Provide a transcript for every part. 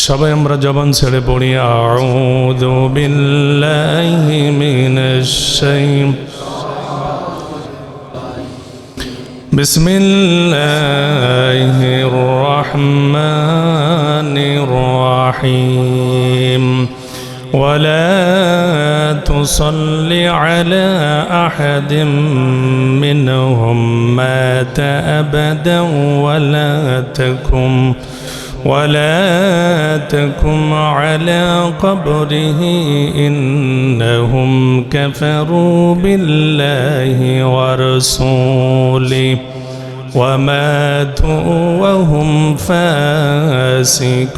সবাই আমরা জবান ছেড়ে পড়ি আউযু বিল্লাহি মিনাশ বিসমিল্লাহির রহমানির রহিম ولا تصل على أحد منهم مات أبدا ولا تكن على قبره إنهم كفروا بالله ورسوله وماتوا وهم فاسقون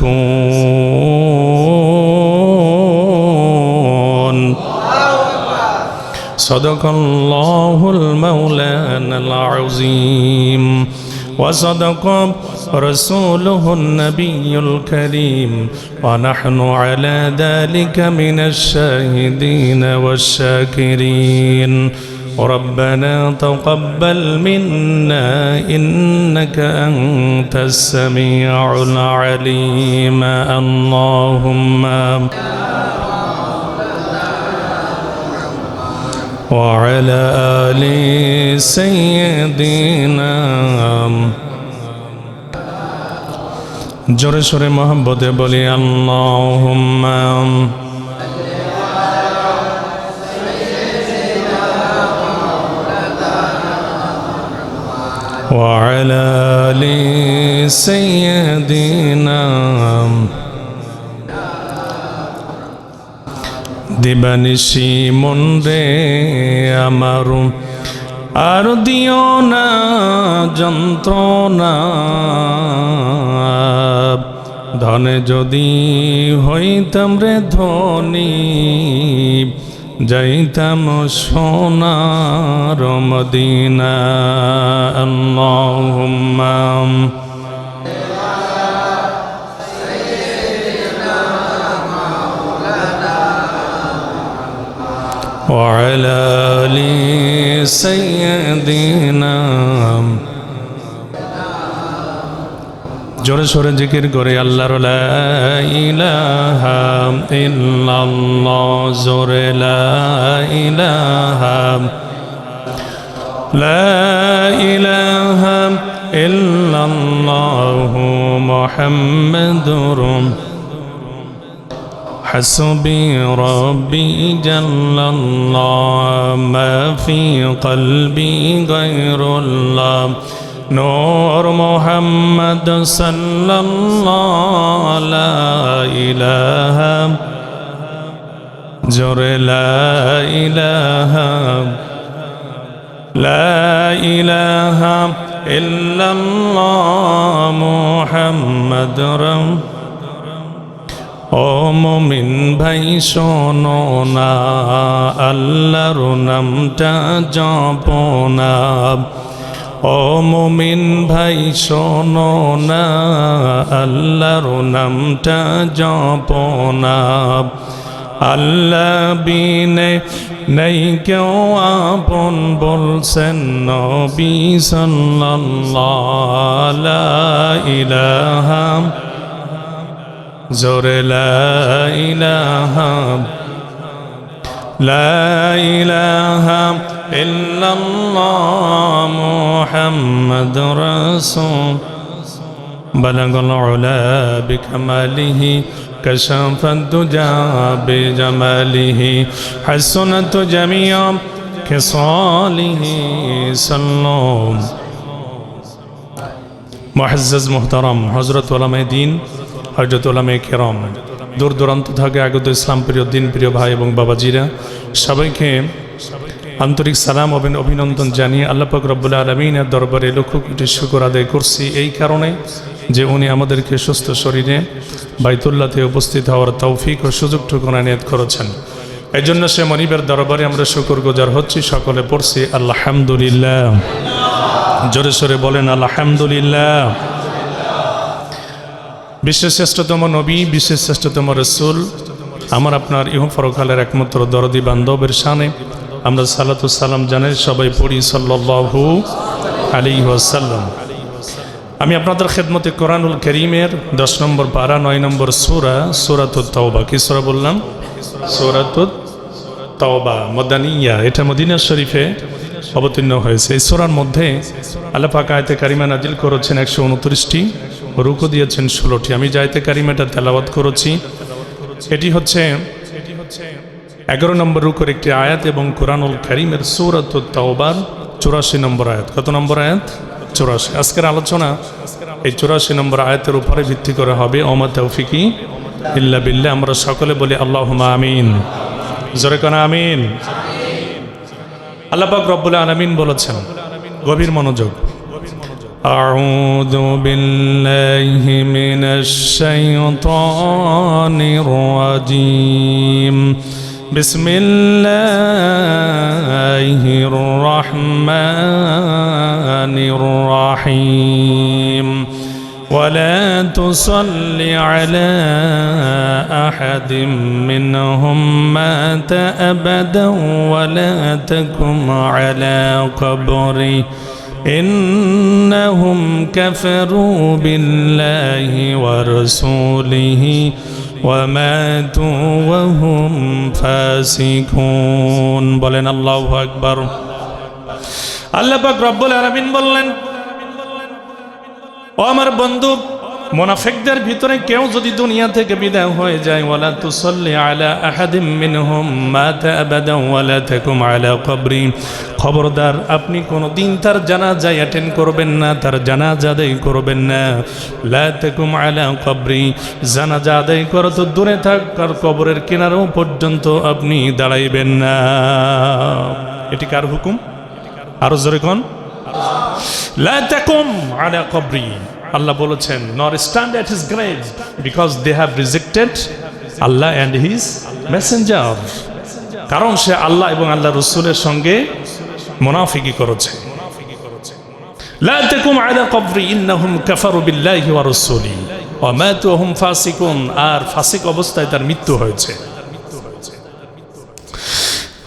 صدق الله المولانا العظيم وصدق رسوله النبي الكريم ونحن على ذلك من الشاهدين والشاكرين ربنا تقبل منا إنك أنت السميع العليم اللهم وعلى آل سيدنا জোরে সোরে মোহাব্বতে বলি আল্লাহুম্মা وعلى آل سيدنا দিবানিশি মন রে আমার আর দিও না যন্ত্রণা ধনে যদি হইতাম রে ধনী যাইতাম সোনার মদিনা আল্লাহুম্মা وعلى آل سيدنا জোরে সোরে জিকির করে আল্লাহর লা ইলাহা ইল্লাল্লাহ জোরে লা ইলাহা ইল্লাল্লাহ মুহাম্মাদুর حسبي ربي جل الله ما في قلبي غير الله نور محمد صلى الله لا إله جر لا إله إلا الله محمد ও মুমিন ভাই শোনো না আল্লাহর নামটা জপো না ও মুমিন ভাই শোনো না আল্লাহর নামটা জপো না আল্লাহ বিনে নেই কেউ আপন বলছেন নবী সাল্লাল্লাহু লা ইলাহা জোরে লা ইলাহা ইল্লাল্লাহ মুহাম্মাদুর রাসূল বালাগাল উলা বিকামালিহি কাশাফাদ দুজা বিজামালিহি হাসনাত জামিআ খিসালিহি সাল্লাম মুআজ্জাজ মুহতারাম হযরত উলামায়ে দ্বীন হযরত উলামায়ে কেরাম দূর দূরান্ত থেকে আগত ইসলাম প্রিয় দিন প্রিয় ভাই এবং বাবাজিরা সবাইকে আন্তরিক সালাম এবং অভিনন্দন জানিয়ে আল্লাহ পাক রব্বুল আলামিনের দরবারে লক্ষ কোটি শুকর আদায় করছি এই কারণে যে উনি আমাদেরকে সুস্থ শরীরে বাইতুল্লাহতে উপস্থিত হওয়ার তৌফিক ও সুযোগটুকু নিয়ত করেছেন। এই জন্য সে মনিবের দরবারে আমরা শুকরগুজার হচ্ছি। সকলে পড়ছি আলহামদুলিল্লাহ, জোরে সোরে বলেন আলহামদুলিল্লাহ। বিশ্বের শ্রেষ্ঠতম নবী, বিশ্বের শ্রেষ্ঠতম রসুল, আমার আপনার ইহ পরকালের একমাত্র দরদি বান্ধবের শানে আমরা সালাতু সালাম জানাই। সবাই পড়ি সাল্লাল্লাহু আলাইহি ওয়াসাল্লাম। আমি আপনাদের খেদমতে কোরআনুল কারীমের 10 নম্বর পারা 9 নম্বর সূরা সূরাতুত তাওবা। কি সূরা বললাম? সূরাতুত তাওবা মাদানিয়া, এটা মদিনা শরীফে অবতীর্ণ হয়েছে। এই সূরার মধ্যে আল্লাহ পাক আয়াতে কারিমা নাজিল করেছেন 129টি, রুকু দিয়েছেন 16টি। আমি যে আয়াতে কারিমাটা তেলাওয়াত করেছি এটি হচ্ছে 11 নম্বর রুকুর একটি আয়াত এবং কোরআনুল কারীমের সূরাতুত তাওবার 84 নম্বর আয়াত। কত নম্বর আয়াত? 84। আজকের আলোচনা এই 84 নম্বর আয়াতের উপরে ভিত্তি করে হবে। ওমা তাওফিকি ইল্লা বিল্লাহ। আমরা সকলে বলি আল্লাহুম্মা আমিন। জোরে কোন আমিন। আল্লাহ পাক রব্বুল আলামিন বলেছেন, গভীর মনোযোগ, আউযু বিল্লাহি মিনাশ শাইতানির রাজিম, বিসমিল্লাহির রহমানির রহিম, ওয়ালা তুসাল্লি আলা আহাদিম মিনহুম মাতা আবাদান ওয়ালা তাকুম আলা কবরি ইন্নাহুম কাফারু বিল্লাহি ওয়া রাসূলিহি ওয়া মাতু ওয়া হুম ফাসিকুন। বলেন আল্লাহু আকবার। আল্লাহ পাক রব্বুল আলামিন বললেন, ও আমার বন্ধু, মুনাফিকদের ভিতরে কেউ যদি দুনিয়া থেকে বিদায় হয়ে যায়, ওয়ালা তুসাল্লি আলা আহাদিম মিনহুম মাতা আবাদান ওয়ালা তাকুম আলা কবরি, খবরদার আপনি কোনোদিন তার জানাজা অ্যাটেন্ড করবেন না, তার জানাজা আদায় করবেন না। লা তাকুম আলা কবরি, জানাজা আদায় করা তো দূরে থাক, আর কবরের কিনারাও পর্যন্ত আপনি দাঁড়াইবেন না। এটি কার হুকুম? আরো জোরে কোন? লা তাকুম আলা কবরি, আল্লাহ বলেছেন, nor stand at his grave because they have rejected Allah and his messenger. কারণ সে আল্লাহ এবং আল্লাহ রসুলের সঙ্গে মুনাফিকি করেছে। লা তাকুম আলা কবরি ইন্নাহুম কাফারু বিল্লাহি ওয়া রাসূলিহি ওয়া মাতু ওয়া হুম ফাসিকুন, আর ফাসিক অবস্থায় তার মৃত্যু হয়েছে।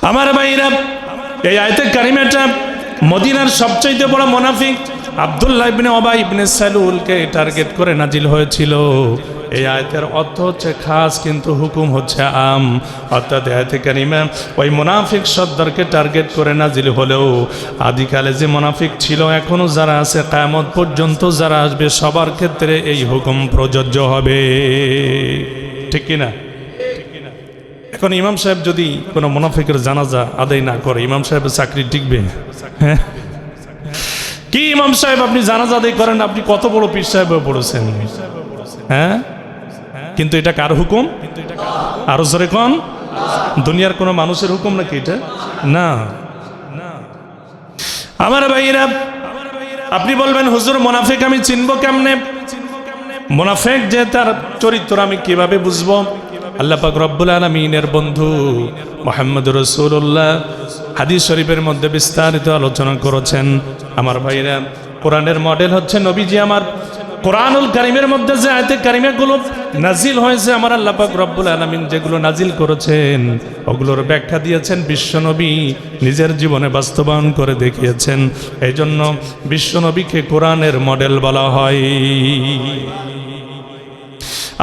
আমার ভাইরা, এই আয়াতে কারিমাটা মদিনার সবচেয়ে বড় মুনাফিক আব্দুল্লাহ ইবনে উবাই ইবনে সালুলকে টার্গেট করে নাজিল হয়েছিল। এই আয়াতের অর্থ হচ্ছে খাস, কিন্তু হুকুম হচ্ছে আম। অর্থাৎ আয়াতে কারিমা ওই মুনাফিক সর্দারকে টার্গেট করে নাজিল হলেও আদিকালে যে মুনাফিক ছিল, এখনো যারা আছে, কিয়ামত পর্যন্ত যারা আসবে, সবার ক্ষেত্রে এই হুকুম প্রযোজ্য হবে। ঠিক কিনা? এখন ইমাম সাহেব যদি কোনো মুনাফিকের জানাজা আদায় না করে, ইমাম সাহেবের চাকরি টিকবে? হ্যাঁ, কি ইমাম সাহেব আপনি জানাজা আদায় করেন, আপনি কত বড় পীর সাহেব হয়ে পড়েছেন? হ্যাঁ, কিন্তু এটা কার হুকুম? আরো জোরে কোন? দুনিয়ার কোন মানুষের হুকুম নাকি এটা? না। আমার ভাইরা, আপনি বলবেন, হুজুর মুনাফিক আমি চিনবো কেমনে? মুনাফিক যে তার চরিত্র আমি কিভাবে বুঝবো? আল্লাহ পাক রব্বুল আলামিনের বন্ধু মুহাম্মদুর রাসূলুল্লাহ হাদিস শরীফের মধ্যে বিস্তারিত আলোচনা করেছেন। আমার ভাইরা, কোরআনের মডেল হচ্ছে নবীজি। আমার কোরআনুল কারীমের মধ্যে যে আয়াতে কারিমাগুলো নাজিল হয়েছে, আমার আল্লাহ পাক রব্বুল আলামিন যেগুলো নাজিল করেছেন, ওগুলোর ব্যাখ্যা দিয়েছেন বিশ্বনবী, নিজের জীবনে বাস্তবায়ন করে দেখিয়েছেন। এই জন্য বিশ্বনবীকে কোরআনের মডেল বলা হয়।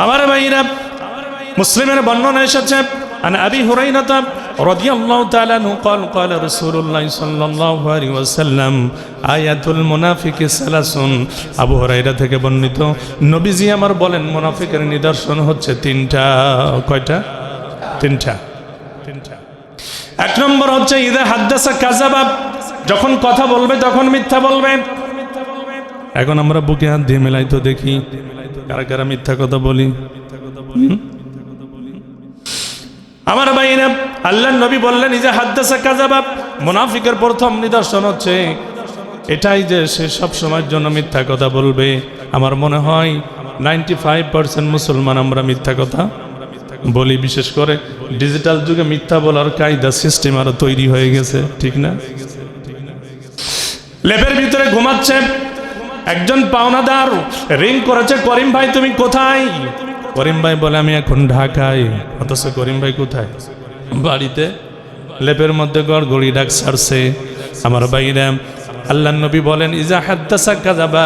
আমার ভাইরা, মুসলিমের বর্ণনা এসেছে, আন আবি হুরায়রা রাদিয়াল্লাহু তাআলা আনহু قال قال رسول الله صلى الله عليه وسلم আয়াতুল মুনাফিকি সালাসুন। আবু হুরায়রা থেকে বর্ণিত, নবীজি আমার বলেন, মুনাফিকের নিদর্শন হচ্ছে তিনটা। কয়টা? তিনটা। এক নম্বর হচ্ছে ইযা হাদাসা কাযাবা, যখন কথা বলবে তখন মিথ্যা বলবে। এখন আমরা বুকে হাত দিয়ে মেলাই তো দেখি কারা কারা মিথ্যা কথা বলি। আমার ভাইরা, আল্লাহর নবী বললেন, ইজা হাদাসা কাযাবা, মুনাফিকের প্রথম নিদর্শন হচ্ছে এটাই যে সে সব সময়ের জন্য মিথ্যা কথা বলবে। আমার মনে হয় 95% মুসলমান আমরা মিথ্যা কথা বলি। বিশেষ করে ডিজিটাল যুগে মিথ্যা বলার কায়দা সিস্টেম আরো তৈরি হয়ে গেছে, ঠিক না? লেপের ভিতরে ঘুমাচ্ছে একজন পাওনাদার, রিং করেছে, করিম ভাই তুমি কোথায়? করিম ভাই বলে, আমি এখন ঢাকায়। অথচ করিম ভাই কোথায়? বাড়িতে। লেপের মধ্যে গড়গড়ি ডাক ছাড়ছে। আমার ভাইরা, আল্লাহর নবী বলেন ইজা হাদ্দাসা কাযাবা,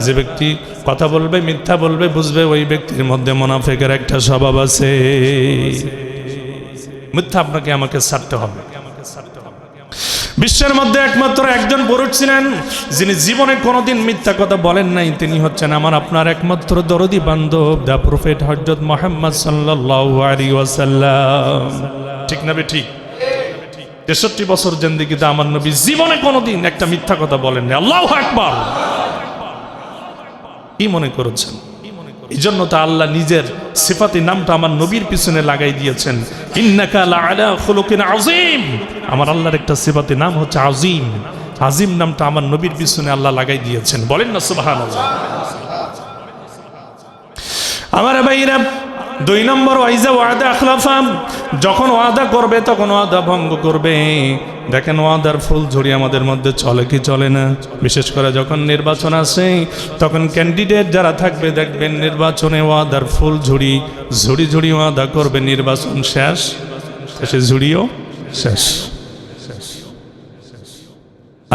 যে ব্যক্তি কথা বলবে মিথ্যা বলবে বুঝবে ওই ব্যক্তির মধ্যে মুনাফিকের একটা স্বভাব আছে। মিথ্যা আপনাকে আমাকে ছাড়তে হবে। বিশ্বের মধ্যে একমাত্র একজন পুরুষ ছিলেন যিনি জীবনে কোনোদিন মিথ্যা কথা বলেন নাই, তিনি হচ্ছেন আমার আপনার একমাত্র দরদি বান্ধব দা প্রফেট হযরত মুহাম্মদ সাল্লাল্লাহু আলাইহি ওয়াসাল্লাম। ঠিক না ঠিক? 63 বছর জিন্দেগিতে আমার নবী জীবনে কোনোদিন একটা মিথ্যা কথা বলেন না। আল্লাহু আকবার। কি মনে করেছেন? এই জন্য তো আল্লাহ নিজের সিফাতি নামটা আমার নবীর পিছনে লাগাই দিয়েছেন, ইন্নাকা লাআলা খুলুকিন আযীম। আমার আল্লাহর একটা সিফাতি নাম হচ্ছে আযীম। আযীম নামটা আমার নবীর পিছনে আল্লাহ লাগাই দিয়েছেন। বলেন না সুবহানাল্লাহ। আমার ভাইরা, 2 নম্বর ওয়াইজা ওয়াদা আখলাফা, যখন ওয়াদা করবে তখন ওয়াদা ভঙ্গ করবে। দেখেন ওয়াদার ফুল ঝুড়ি আমাদের মধ্যে চলে কি চলে না? বিশেষ করে যখন নির্বাচন আসে তখন ক্যান্ডিডেট যারা থাকবে দেখবেন নির্বাচনে ওয়াদার ফুল ঝুড়ি ঝুড়ি ঝুড়ি ওয়াদা করবে, নির্বাচন শেষ শেষে ঝুড়িও শেষ।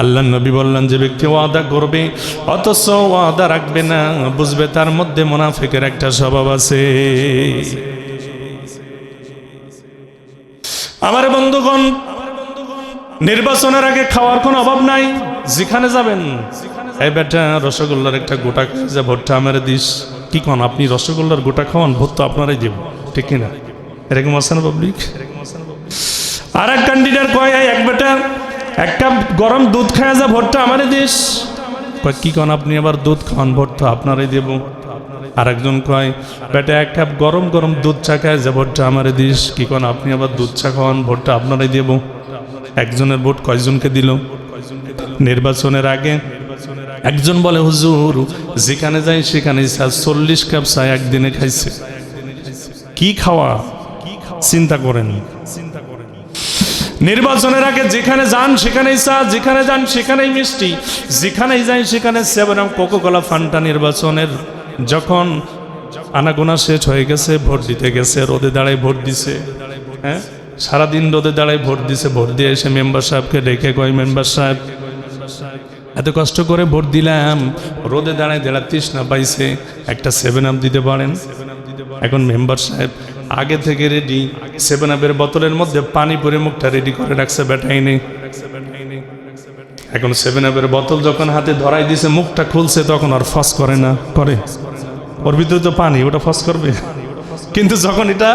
আল্লাহ নবী বললেন যে ব্যক্তি ওয়াদা করবে অথচ ওয়াদা রাখবে না বুঝবে তার মধ্যে মুনাফিকের একটা স্বভাব আছে। আমার বন্ধুগণ, নির্বাচনের আগে খাওয়ার কোনো অভাব নাই। যেখানে যাবেন এই বেটা রসগোল্লার একটা গোটা যে ভোটটা আমার দিস, কি কোন আপনি রসগোল্লার গোটা খাওয়ান, ভোট তো আপনারাই দেব, ঠিক কিনা? এরকম আছে না পাবলিক? আর এক ক্যান্ডিডেট কয় এক বেটা এক কাপ গরম দুধ খায় যা ভোটটা আমারে দিস, কয় কি কোন আপনি আবার দুধ খাওয়ান, ভোট তো আপনারাই দেব। আর একজন কয় বেটা এক কাপ গরম গরম দুধ চা খায় যা ভোটটা আমারে দিস, কি কোন আপনি আবার দুধ চা খাওয়ান, ভোটটা আপনারাই দেব। একজনের ভোট কয়জনকে দিল? নির্বাচনের আগে একজন বলে হুজুর যেখানে যাই সেখানে 40 কাপ চা একদিনে খাইছে। কি খাওয়া চিন্তা করেন। নির্বাচনের আগে যেখানে যান সেখানেই চা, যেখানে যান সেখানেই মিষ্টি, যেখানেই যাই সেখানে 7 কোকা-কোলা ফান্টা। নির্বাচনের যখন আনাগোনা শেষ হয়ে গেছে, ভোট দিতে গেছে, রোদে দাঁড়ায় ভোট দিছে। হ্যাঁ, সারাদিন রোদে দাঁড়ায় ভোট দিছে। ভোট দিয়ে এসে মেম্বার সাহেবকে ডেকে কয় মেম্বার সাহেব এত কষ্ট করে ভোট দিলাম, রোদে দাঁড়ায় তৃষ্ণা পাইছে, একটা 7 দিতে পারেন? এখন মেম্বার সাহেব আগে থেকে রেডি 7 বোতলের মধ্যে পানি পরে মুখটা রেডি করে রাখছে, বেটাই নেই। এখন 7 বোতল যখন হাতে ধরাই দিছে, মুখটা খুলছে, তখন আর ফস করে না? করে। ওর ভিতরে তো পানি, ওটা ফস করবে। কিন্তু যখন এটা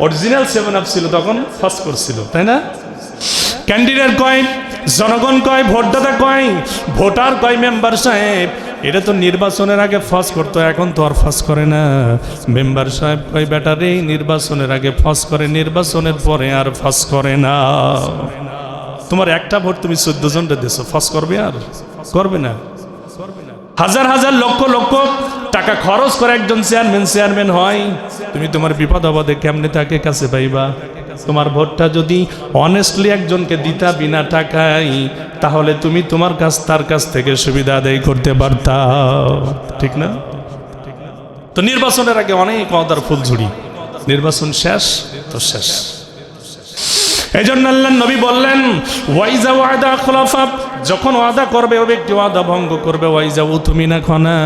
অরিজিনাল 7 ছিল তখন ফস করছিল, তাই না? ক্যান্ডিডেট কয়, জনগণ কয়, ভোটদাতা কয়, ভোটার কয় মেম্বার সাহেব এটা তো নির্বাচনের আগে ফস করতো, এখন তো আর ফস করে না। মেম্বার সাহেব কয় বেটারে নির্বাচনের আগে ফস করে, নির্বাচনের পরে আর ফস করে না। তোমার একটা ভোট তুমি 14 জনটা দিছো, ফস করবে? আর করবে না। হাজার হাজার লক্ষ লক্ষ টাকা খরচ করে একজন চেয়ারম্যান হয়, তুমি তোমার বিপদ আপদে কেমনে তাকে কাছে পাইবা? তোমার ভোটটা যদি অনেস্টলি একজনকে দিতা বিনা টাকায়, তাহলে তুমি তোমার তার কাছ থেকে সুবিধা আদায় করতে পারতা, ঠিক না? তো নির্বাচনের আগে অনেক ওয়াদার ফুলঝুড়ি, নির্বাচন শেষ তো শেষ। এই জন্য আল্লাহর নবী বললেন ওয়াইজা ওয়াদা খলাফা, যখন ওয়াদা করবে ওই ব্যক্তি ওয়াদা ভঙ্গ করবে। ওয়াইজা উতুমিনা খানা,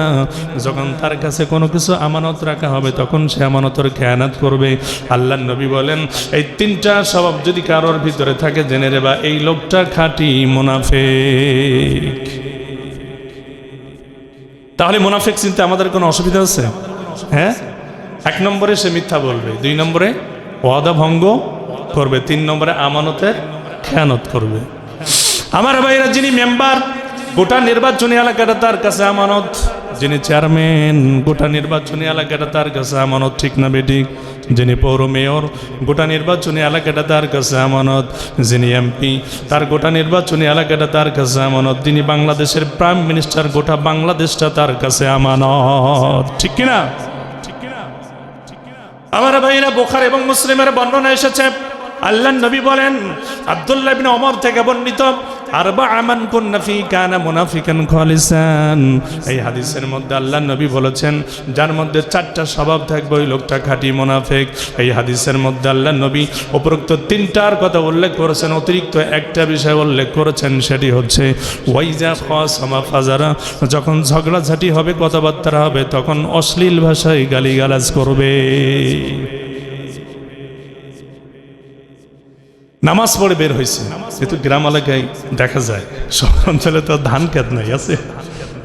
যখন তার কাছে কোনো কিছু আমানত রাখা হবে তখন সে আমানতের খেয়ানত করবে। আল্লাহর নবী বলেন এই 3টা স্বভাব যদি কারোর ভিতরে থাকে জেনে নেবা এই লোকটা খাঁটি মুনাফিক। তাহলে মুনাফিক চিনতে আমাদের কোনো অসুবিধা আছে? হ্যাঁ, 1 নম্বরে সে মিথ্যা বলবে, 2 নম্বরে ওয়াদা ভঙ্গ করবে, 3 নম্বরে আমানতের খেয়ানত করবে। আমার ভাইরা, যিনি মেম্বার গোটা নির্বাচনী এলাকাটা তার কাছে আমানত, যিনি চেয়ারম্যান গোটা নির্বাচনী এলাকাটা তার কাছে আমানত, ঠিক না বেঠিক? যিনি পৌর মেয়র গোটা নির্বাচনী এলাকাটা তার কাছে আমানত, যিনি এমপি তার গোটা নির্বাচনী এলাকাটা তার কাছে আমানত, যিনি বাংলাদেশের প্রাইম মিনিস্টার গোটা বাংলাদেশটা তার কাছে আমানত, ঠিক কিনা? আমার ভাইরা, বুখারী এবং মুসলিমের বর্ণনা এসেছে, আল্লাহর নবী বলেন, আব্দুল্লাহ ইবনে ওমর থেকে বর্ণিত, আরবাআ মান কুন্না ফি কানা মুনাফিকান খালিসান। এই হাদিসের মধ্যে আল্লাহর নবী বলেছেন যার মধ্যে 4টা স্বভাব থাকবে ওই লোকটা খাঁটি মুনাফিক। এই হাদিসের মধ্যে আল্লাহর নবী উপরোক্ত 3টার কথা উল্লেখ করেছেন, অতিরিক্ত একটা বিষয় উল্লেখ করেছেন, সেটি হচ্ছে ওয়াইজা খাসামা ফাজারা, যখন ঝগড়াঝাটি হবে, কথাবার্তা হবে, তখন অশ্লীল ভাষায় গালিগালাজ করবে। নামাজ পড়ে বের হয়েছে, কিন্তু গ্রাম এলাকায় দেখা যায়, শহর অঞ্চলে তো ধান ক্ষেত নাই, আছে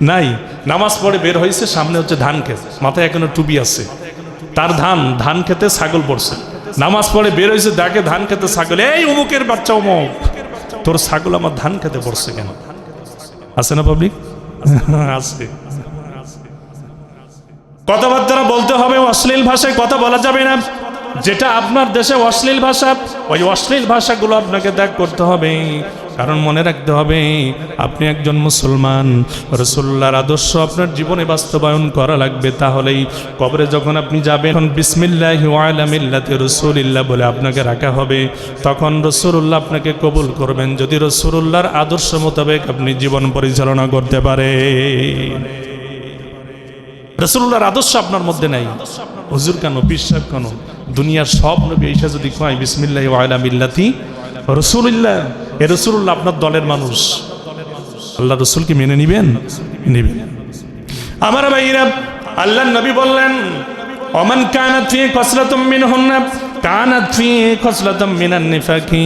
নাই, নামাজ পড়ে বের হয়েছে, সামনে হচ্ছে ধান ক্ষেত, মাথায় এখনো টুপি আছে, তার ধান খেতে ছাগল পড়ছে, নামাজ পড়ে বের হয়েছে, দেখে ধান খেতে ছাগল, এই অমুকের বাচ্চা অমুক, তোর ছাগল আমার ধান খেতে পড়ছে কেন? আছে না পাবলিক? আছে। কথাবার্তা বলতে হবে, অশ্লীল ভাষায় কথা বলা যাবে না। যেটা আপনার দেশে অশ্লীল ভাষা, ওই অশ্লীল ভাষাগুলো আপনাকে ত্যাগ করতে হবে। কারণ মনে রাখতে হবে আপনি একজন মুসলমান, রাসূলুল্লাহর আদর্শ আপনার জীবনে বাস্তবায়ন করা লাগবে। তাহলেই কবরে যখন আপনি যাবেন, বিসমিল্লাহি ওয়া আলা মিল্লাতি রাসূলিল্লাহ বলে আপনাকে রাখা হবে, তখন রাসূলুল্লাহ আপনাকে কবুল করবেন যদি রাসূলুল্লাহর আদর্শ মোতাবেক আপনি জীবন পরিচালনা করতে পারেন। রাসূলুল্লাহর আদর্শ আপনার মধ্যে নাই, হুজুর কেন, পীর সাহেব কেন, দুনিয়ার সব নবী ঈসা যদি কয় বিসমিল্লাহি ওয়া আলা মিল্লাতি রাসূলিল্লাহ, এ রাসূলুল্লাহ আপনার দলের মানুষ, আল্লাহ রাসূলকে মেনে নিবেন? নিবেন। আমার ভাইরা, আল্লাহর নবী বললেন ওমান কানাত ফি খাসলাতুম মিনহুন্না কানাত ফি খাসলাতুম মিনান নিফাকি।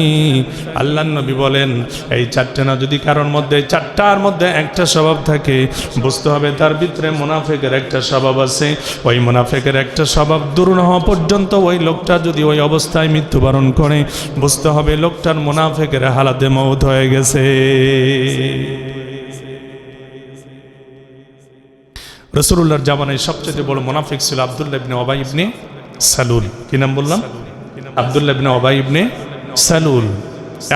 আল্লাহর নবী বলেন এই 4টে না যদি কারোর মধ্যে 4টার মধ্যে একটা স্বভাব থাকে, বুঝতে হবে তার ভিতরে মুনাফিকের একটা স্বভাব আছে। ওই মুনাফিকের একটা স্বভাব দূর না হওয়া পর্যন্ত ওই লোকটা যদি ওই অবস্থায় মৃত্যুবরণ করে, বুঝতে হবে লোকটার মুনাফিকের হালাতে মওত হয়ে গেছে। রাসূলুল্লাহর জামানায় সবচেয়ে বড় মুনাফিক ছিল আব্দুল্লাহ ইবনে উবাই ইবনে সালুল। কি নাম বললাম? আব্দুল্লাহ ইবনে উবাই ইবনে সালুল।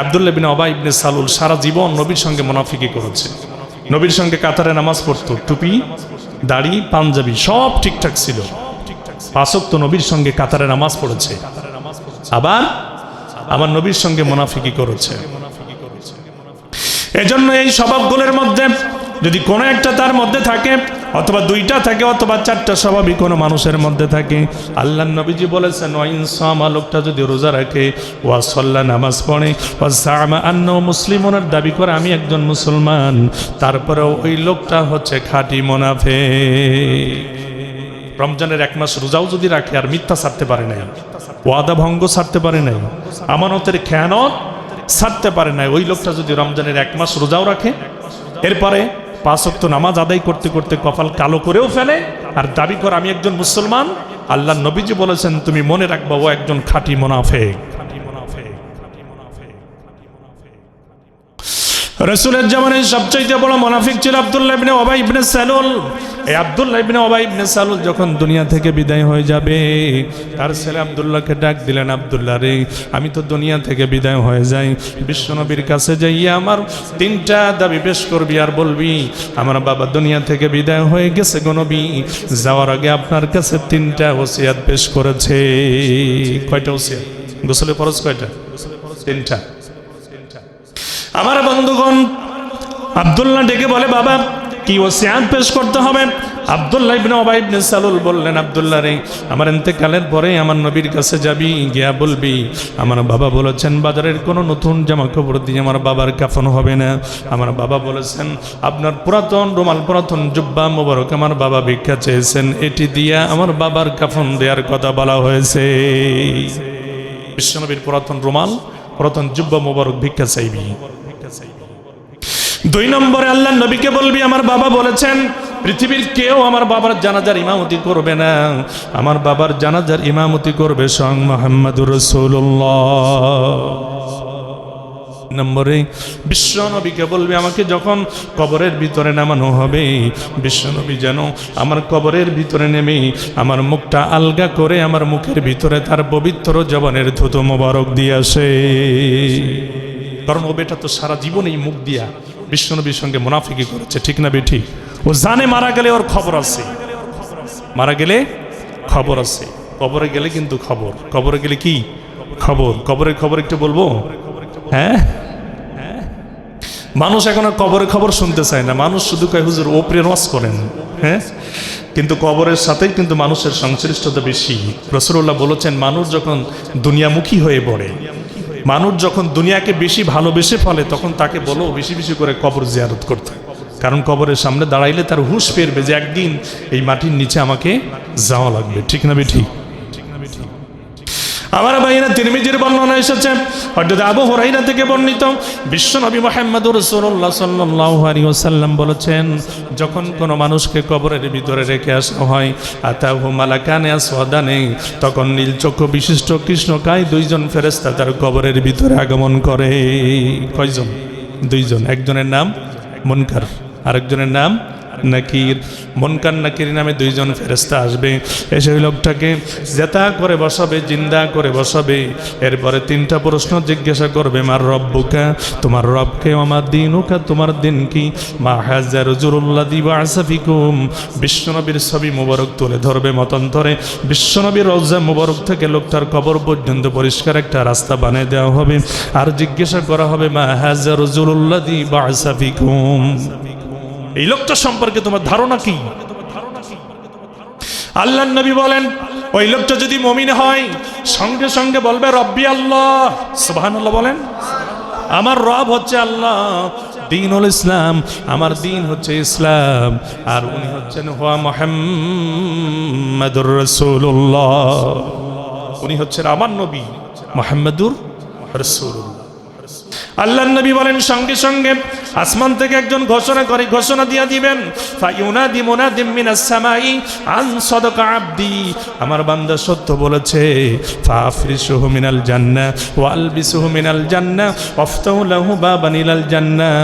আব্দুল্লাহ ইবনে উবাই ইবনে সালুল সারা জীবন নবীর সঙ্গে মুনাফিকি করেছে। নবীর সঙ্গে কাতারে নামাজ পড়তো, টুপি, দাড়ি, পাঞ্জাবি সব ঠিকঠাক ছিল, 5 ওয়াক্ত নবীর সঙ্গে কাতারে নামাজ পড়েছে, আবার আমার নবীর সঙ্গে মুনাফিকি করেছে। এজন্য এই স্বভাবগুলোর মধ্যে যদি কোনো একটা তার মধ্যে থাকে, অথবা 2টা থাকে, অথবা 4টা স্বভাবই কোনো মানুষের মধ্যে থাকে, আল্লাহর নবীজি বলেছেন ওয়াইন সামা, লোকটা যদি রোজা রাখে, ওয়া সাল্লা, নামাজ পড়ে, ওয়া জামা আন্নাহু মুসলিমুন, দাবি করে আমি একজন মুসলমান, তারপরেও ওই লোকটা হচ্ছে খাঁটি মুনাফিক। রমজানের 1 মাস রোজাও যদি রাখে আর মিথ্যা ছাড়তে পারে নাই, ওয়াদা ভঙ্গ ছাড়তে পারে নাই, আমানতের খেয়ানত ছাড়তে পারে নাই, ওই লোকটা যদি রমজানের 1 মাস রোজাও রাখে, এরপরে 5 ওয়াক্ত নামাজ আদায় করতে করতে কপাল কালো করেও ফেলে আর দাবি করে আমি একজন মুসলমান, আল্লাহর নবীজি বলেছেন তুমি মনে রাখবা ও একজন খাঁটি মুনাফিক। রাসূলের জামানায় সবচেয়ে বড় মুনাফিক ছিল আব্দুল্লাহ ইবনে উবাই ইবনে সালুল। এই আব্দুল্লাহ ইবনে উবাই ইবনে সালুল যখন দুনিয়া থেকে বিদায় হয়ে যাবে, তার ছেলে আব্দুল্লাহকে ডাক দিলেন, আব্দুল্লাহ রে, আমি তো দুনিয়া থেকে বিদায় হয়ে যাই, বিশ্বনবীর কাছে যাইয়া আমার 3টা দাবি পেশ করবি আর বলবি আমার বাবা দুনিয়া থেকে বিদায় হয়ে গেছে গো নবী, যাওয়ার আগে আপনার কাছে 3টা ওসিয়াত পেশ করেছে। কয়টা ওসিয়াত? গোসলে ফরজ কয়টা? 3টা। আমার বন্ধুগণ, আব্দুল্লাহ ডেকে বলে বাবা কি ওসিয়াত পেশ করতে হবে? আব্দুল্লাহ ইবনে উবাই ইবনে সালুল বললেন, আব্দুল্লাহ রে, আমার ইন্তেকালের পরে আমার নবীর কাছে যাবি, গিয়া বলবি আমার বাবা বলেছেন বাজারের কোনো নতুন জামা কাপড় দিয়ে আমার বাবার কাফন হবে না। আমার বাবা বলেছেন আপনার পুরাতন রুমাল, পুরাতন জুব্বা মোবারক আমার বাবা ভিক্ষা চেয়েছেন, এটি দিয়া আমার বাবার কাফন দেওয়ার কথা বলা হয়েছে। বিশ্বনবীর পুরাতন রুমাল, পুরাতন জুব্বা মোবারক ভিক্ষা চাইবি। 2 নম্বরে আল্লাহ নবীকে বলবি আমার বাবা বলেছেন পৃথিবীর কেউ আমার বাবার জানাজার ইমামতি করবে না, আমার বাবার জানাজার ইমামতি করবে স্বয়ং মুহাম্মদুর রাসূলুল্লাহ। নম্বরে বিশ্বনবীকে বলবি আমাকে যখন কবরের ভিতরে নামানো হবে, বিশ্বনবী যেন আমার কবরের ভিতরে নেমে আমার মুখটা আলগা করে আমার মুখের ভিতরে তার পবিত্র জবানের থুতু মোবারক দিয়ে আসে। কারণ ও বেটা তো সারা জীবন এই মুখ দিয়া বিশ্বনবীর সঙ্গে মুনাফিকি করেছে, ঠিক না বেঠি? ও জানে মারা গেলে ওর খবর আছে, মারা গেলে খবর আছে, কবরে গেলে কিন্তু খবর, কবরে গেলে কি খবর, কবরের খবর একটু বলবো? হ্যাঁ, মানুষ এখন আর কবরের খবর শুনতে চায় না, মানুষ শুধু কয় হুজুর ওপরে রস করেন। হ্যাঁ, কিন্তু কবরের সাথেই কিন্তু মানুষের সংশ্লিষ্টতা বেশি। রাসূলুল্লাহ বলেছেন, মানুষ যখন দুনিয়ামুখী হয়ে পড়ে, মানুষ যখন দুনিয়াকে বেশি ভালোবেসে ফেলে, তখন তাকে বলো বেশি বেশি করে কবর জিয়ারত করতে। কারণ কবরের সামনে দাঁড়াইলে তার হুঁশ ফিরবে যে একদিন এই মাটির নিচে আমাকে যাওয়া লাগবে। ঠিক না বেঠিক? আমার ভাইরা, তিরমিজির বর্ণনা এসেছে, হযরত আবু হুরায়রা থেকে বর্ণিত, বিশ্বনবী মুহাম্মদুর রাসূলুল্লাহ সাল্লাল্লাহু আলাইহি ওয়াসাল্লাম বলেছেন, যখন কোনো মানুষকে কবরের ভিতরে রেখে আসা হয়, আতাহু মালাকানে আসওয়াদানে, তখন নীল চক্ষু বিশিষ্ট কৃষ্ণকায় দুইজন ফেরেশতা তার কবরের ভিতরে আগমন করে। কয়জন? দুইজন। একজনের নাম মুনকার, আরেকজনের নাম নাকির। মুনকার নাকির নামে দুইজন ফেরেশতা আসবে, এসে ওই লোকটাকে জেতা করে বসাবে, জিন্দা করে বসাবে। এরপরে তিনটা প্রশ্ন জিজ্ঞাসা করবে, মার রব্বুকা, তোমার রবকে, আমার দিনুকা, তোমার দিন কি, মা হাযা রাজুলুল্লাযী বা'আসা ফিকুম, বিশ্বনবীর ছবি মুবারক তুলে ধরবে মতান্তরে। বিশ্বনবীর রওজা মুবারক থেকে লোকটার কবর পর্যন্ত পরিষ্কার একটা রাস্তা বানিয়ে দেওয়া হবে। আর জিজ্ঞাসা করা হবে, মা হাযা রাজুলুল্লাযী বা'আসা ফিকুম, এই লোকটা সম্পর্কে তোমার ধারণা কি? আল্লাহর নবী বলেন, ওই লোকটা যদি মুমিন হয়, সঙ্গে সঙ্গে বলবে রব্বি আল্লাহ। সুবহানাল্লাহ বলেন। আমার রব হচ্ছে আল্লাহ, দ্বীনুল ইসলাম, আমার দ্বীন হচ্ছে ইসলাম, আর উনি হচ্ছেন হুয়া মুহাম্মাদুর রাসূলুল্লাহ, উনি হচ্ছেন আমার নবী মুহাম্মাদুর রাসূলুল্লাহ। আল্লাহর নবী বলেন, সঙ্গে সঙ্গে আসমান থেকে একজন ঘোষণা দিয়ে দিবেন, ফায়ুনাদি মুনাদিম মিনাস সামাই আন সাদাকা আবদি, আমার বান্দা সত্য বলেছে, ফাফরিশুহু মিনাল জান্নাহ ওয়া আলবিসুহু মিনাল জান্নাহ ওয়াফতাহু লাহু বাবান ইলাল জান্নাহ,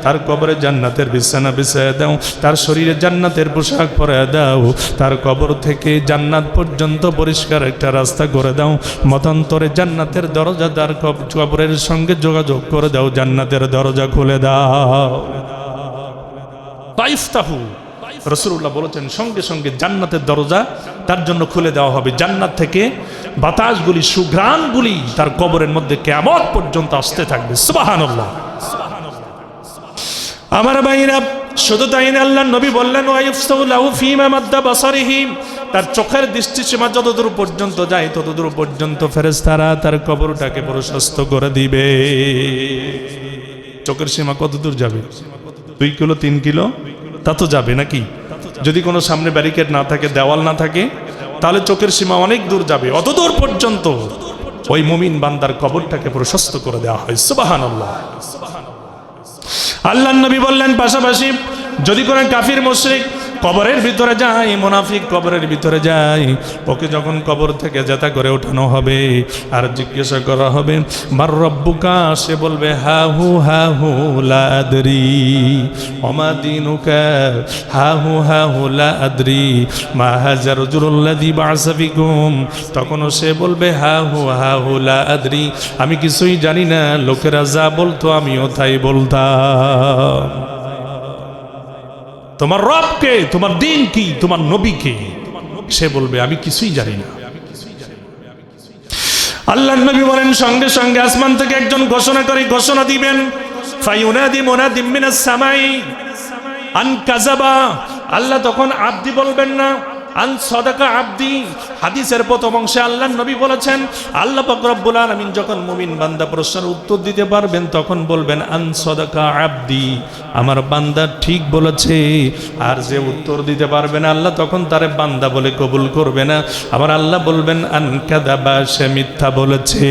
তার কবরে জান্নাতের বিছানা বিছায়া দাও, তার শরীরে জান্নাতের পোশাক পরায়া দাও, তার কবর থেকে জান্নাত পর্যন্ত পরিষ্কার একটা রাস্তা করে দাও, মতান্তরে জান্নাতের দরজা তার কবরের সঙ্গে যোগাযোগ করে দাও, জান্নাতের দরজা খুলে দাও। তাইফতাহু, রাসূলুল্লাহ বলেছেন, সঙ্গে সঙ্গে জান্নাতের দরজা তার জন্য খুলে দেওয়া হবে। জান্নাত থেকে বাতাসগুলি, সুঘ্রাণগুলি তার কবরের মধ্যে কিয়ামত পর্যন্ত আসতে থাকবে। সুবহানাল্লাহ। আমার ভাইরা, শুধু তাই না, আল্লাহর নবী বললেন, ওয়াইফসাউ লাহু ফীমা মাদ্দা বাসারিহি, তার চোখের দৃষ্টিসীমা যতদূর পর্যন্ত যায় ততদূর পর্যন্ত ফেরেশতারা তার কবরটাকে প্রশস্ত করে দিবে। চোখের সীমা কত দূর যাবে? 2 কিলো 3 কিলো তা তো যাবে নাকি? যদি কোনো সামনে ব্যারিকেড না থাকে, দেওয়াল না থাকে, তাহলে চোখের সীমা অনেক দূর যাবে। অত দূর পর্যন্ত ওই মুমিন বান্দার কবরটাকে প্রশস্ত করে দেওয়া হয়। সুবহানাল্লাহ। আল্লাহর নবী বললেন, পাশাপাশি যদি কোনো কাফির মুশরিক কবরের ভিতরে যায়, মুনাফিক কবরের ভিতরে যায়, ওকে যখন কবর থেকে জেতা করে ওঠানো হবে আর জিজ্ঞাসা করা হবে, মার রব্বুকা, সে বলবে হাহু লা আদরি, ওমা দিনুকা, হাহু লা আদরি, মা হাযা রাজুলুল্লাযী বা'আসা ফিকুম, তখনও সে বলবে হাহু লা আদরি, আমি কিছুই জানি না, লোকেরা যা বলতো আমিও তাই বলতাম। তোমার রবকে, তোমার দিন কি, তোমার নবীকে, সে বলবে আমি কিছুই জানি না। আল্লাহর নবী বলেন, সঙ্গে সঙ্গে আসমান থেকে একজন ঘোষণা দিবেন, ফায়ুনাদি মুনাদিম মিনাস সামাই আন কাযাবা, আল্লাহ তখন আব্দি বলবেন না, আন সাদাকা আব্দি। হাদিসের প্রথম অংশে আল্লাহর নবী বলেছেন, আল্লাহ পাক রব্বুল আলামিন যখন মুমিন বান্দা প্রশ্নের উত্তর দিতে পারবেন তখন বলবেন, আন সাদাকা আব্দি, আমার বান্দা ঠিক বলেছে। আর যে উত্তর দিতে পারবে না, আল্লাহ তখন তারে বান্দা বলে কবুল করবে না। আবার আল্লাহ বলবেন, আন কাযাবা, সে মিথ্যা বলেছে।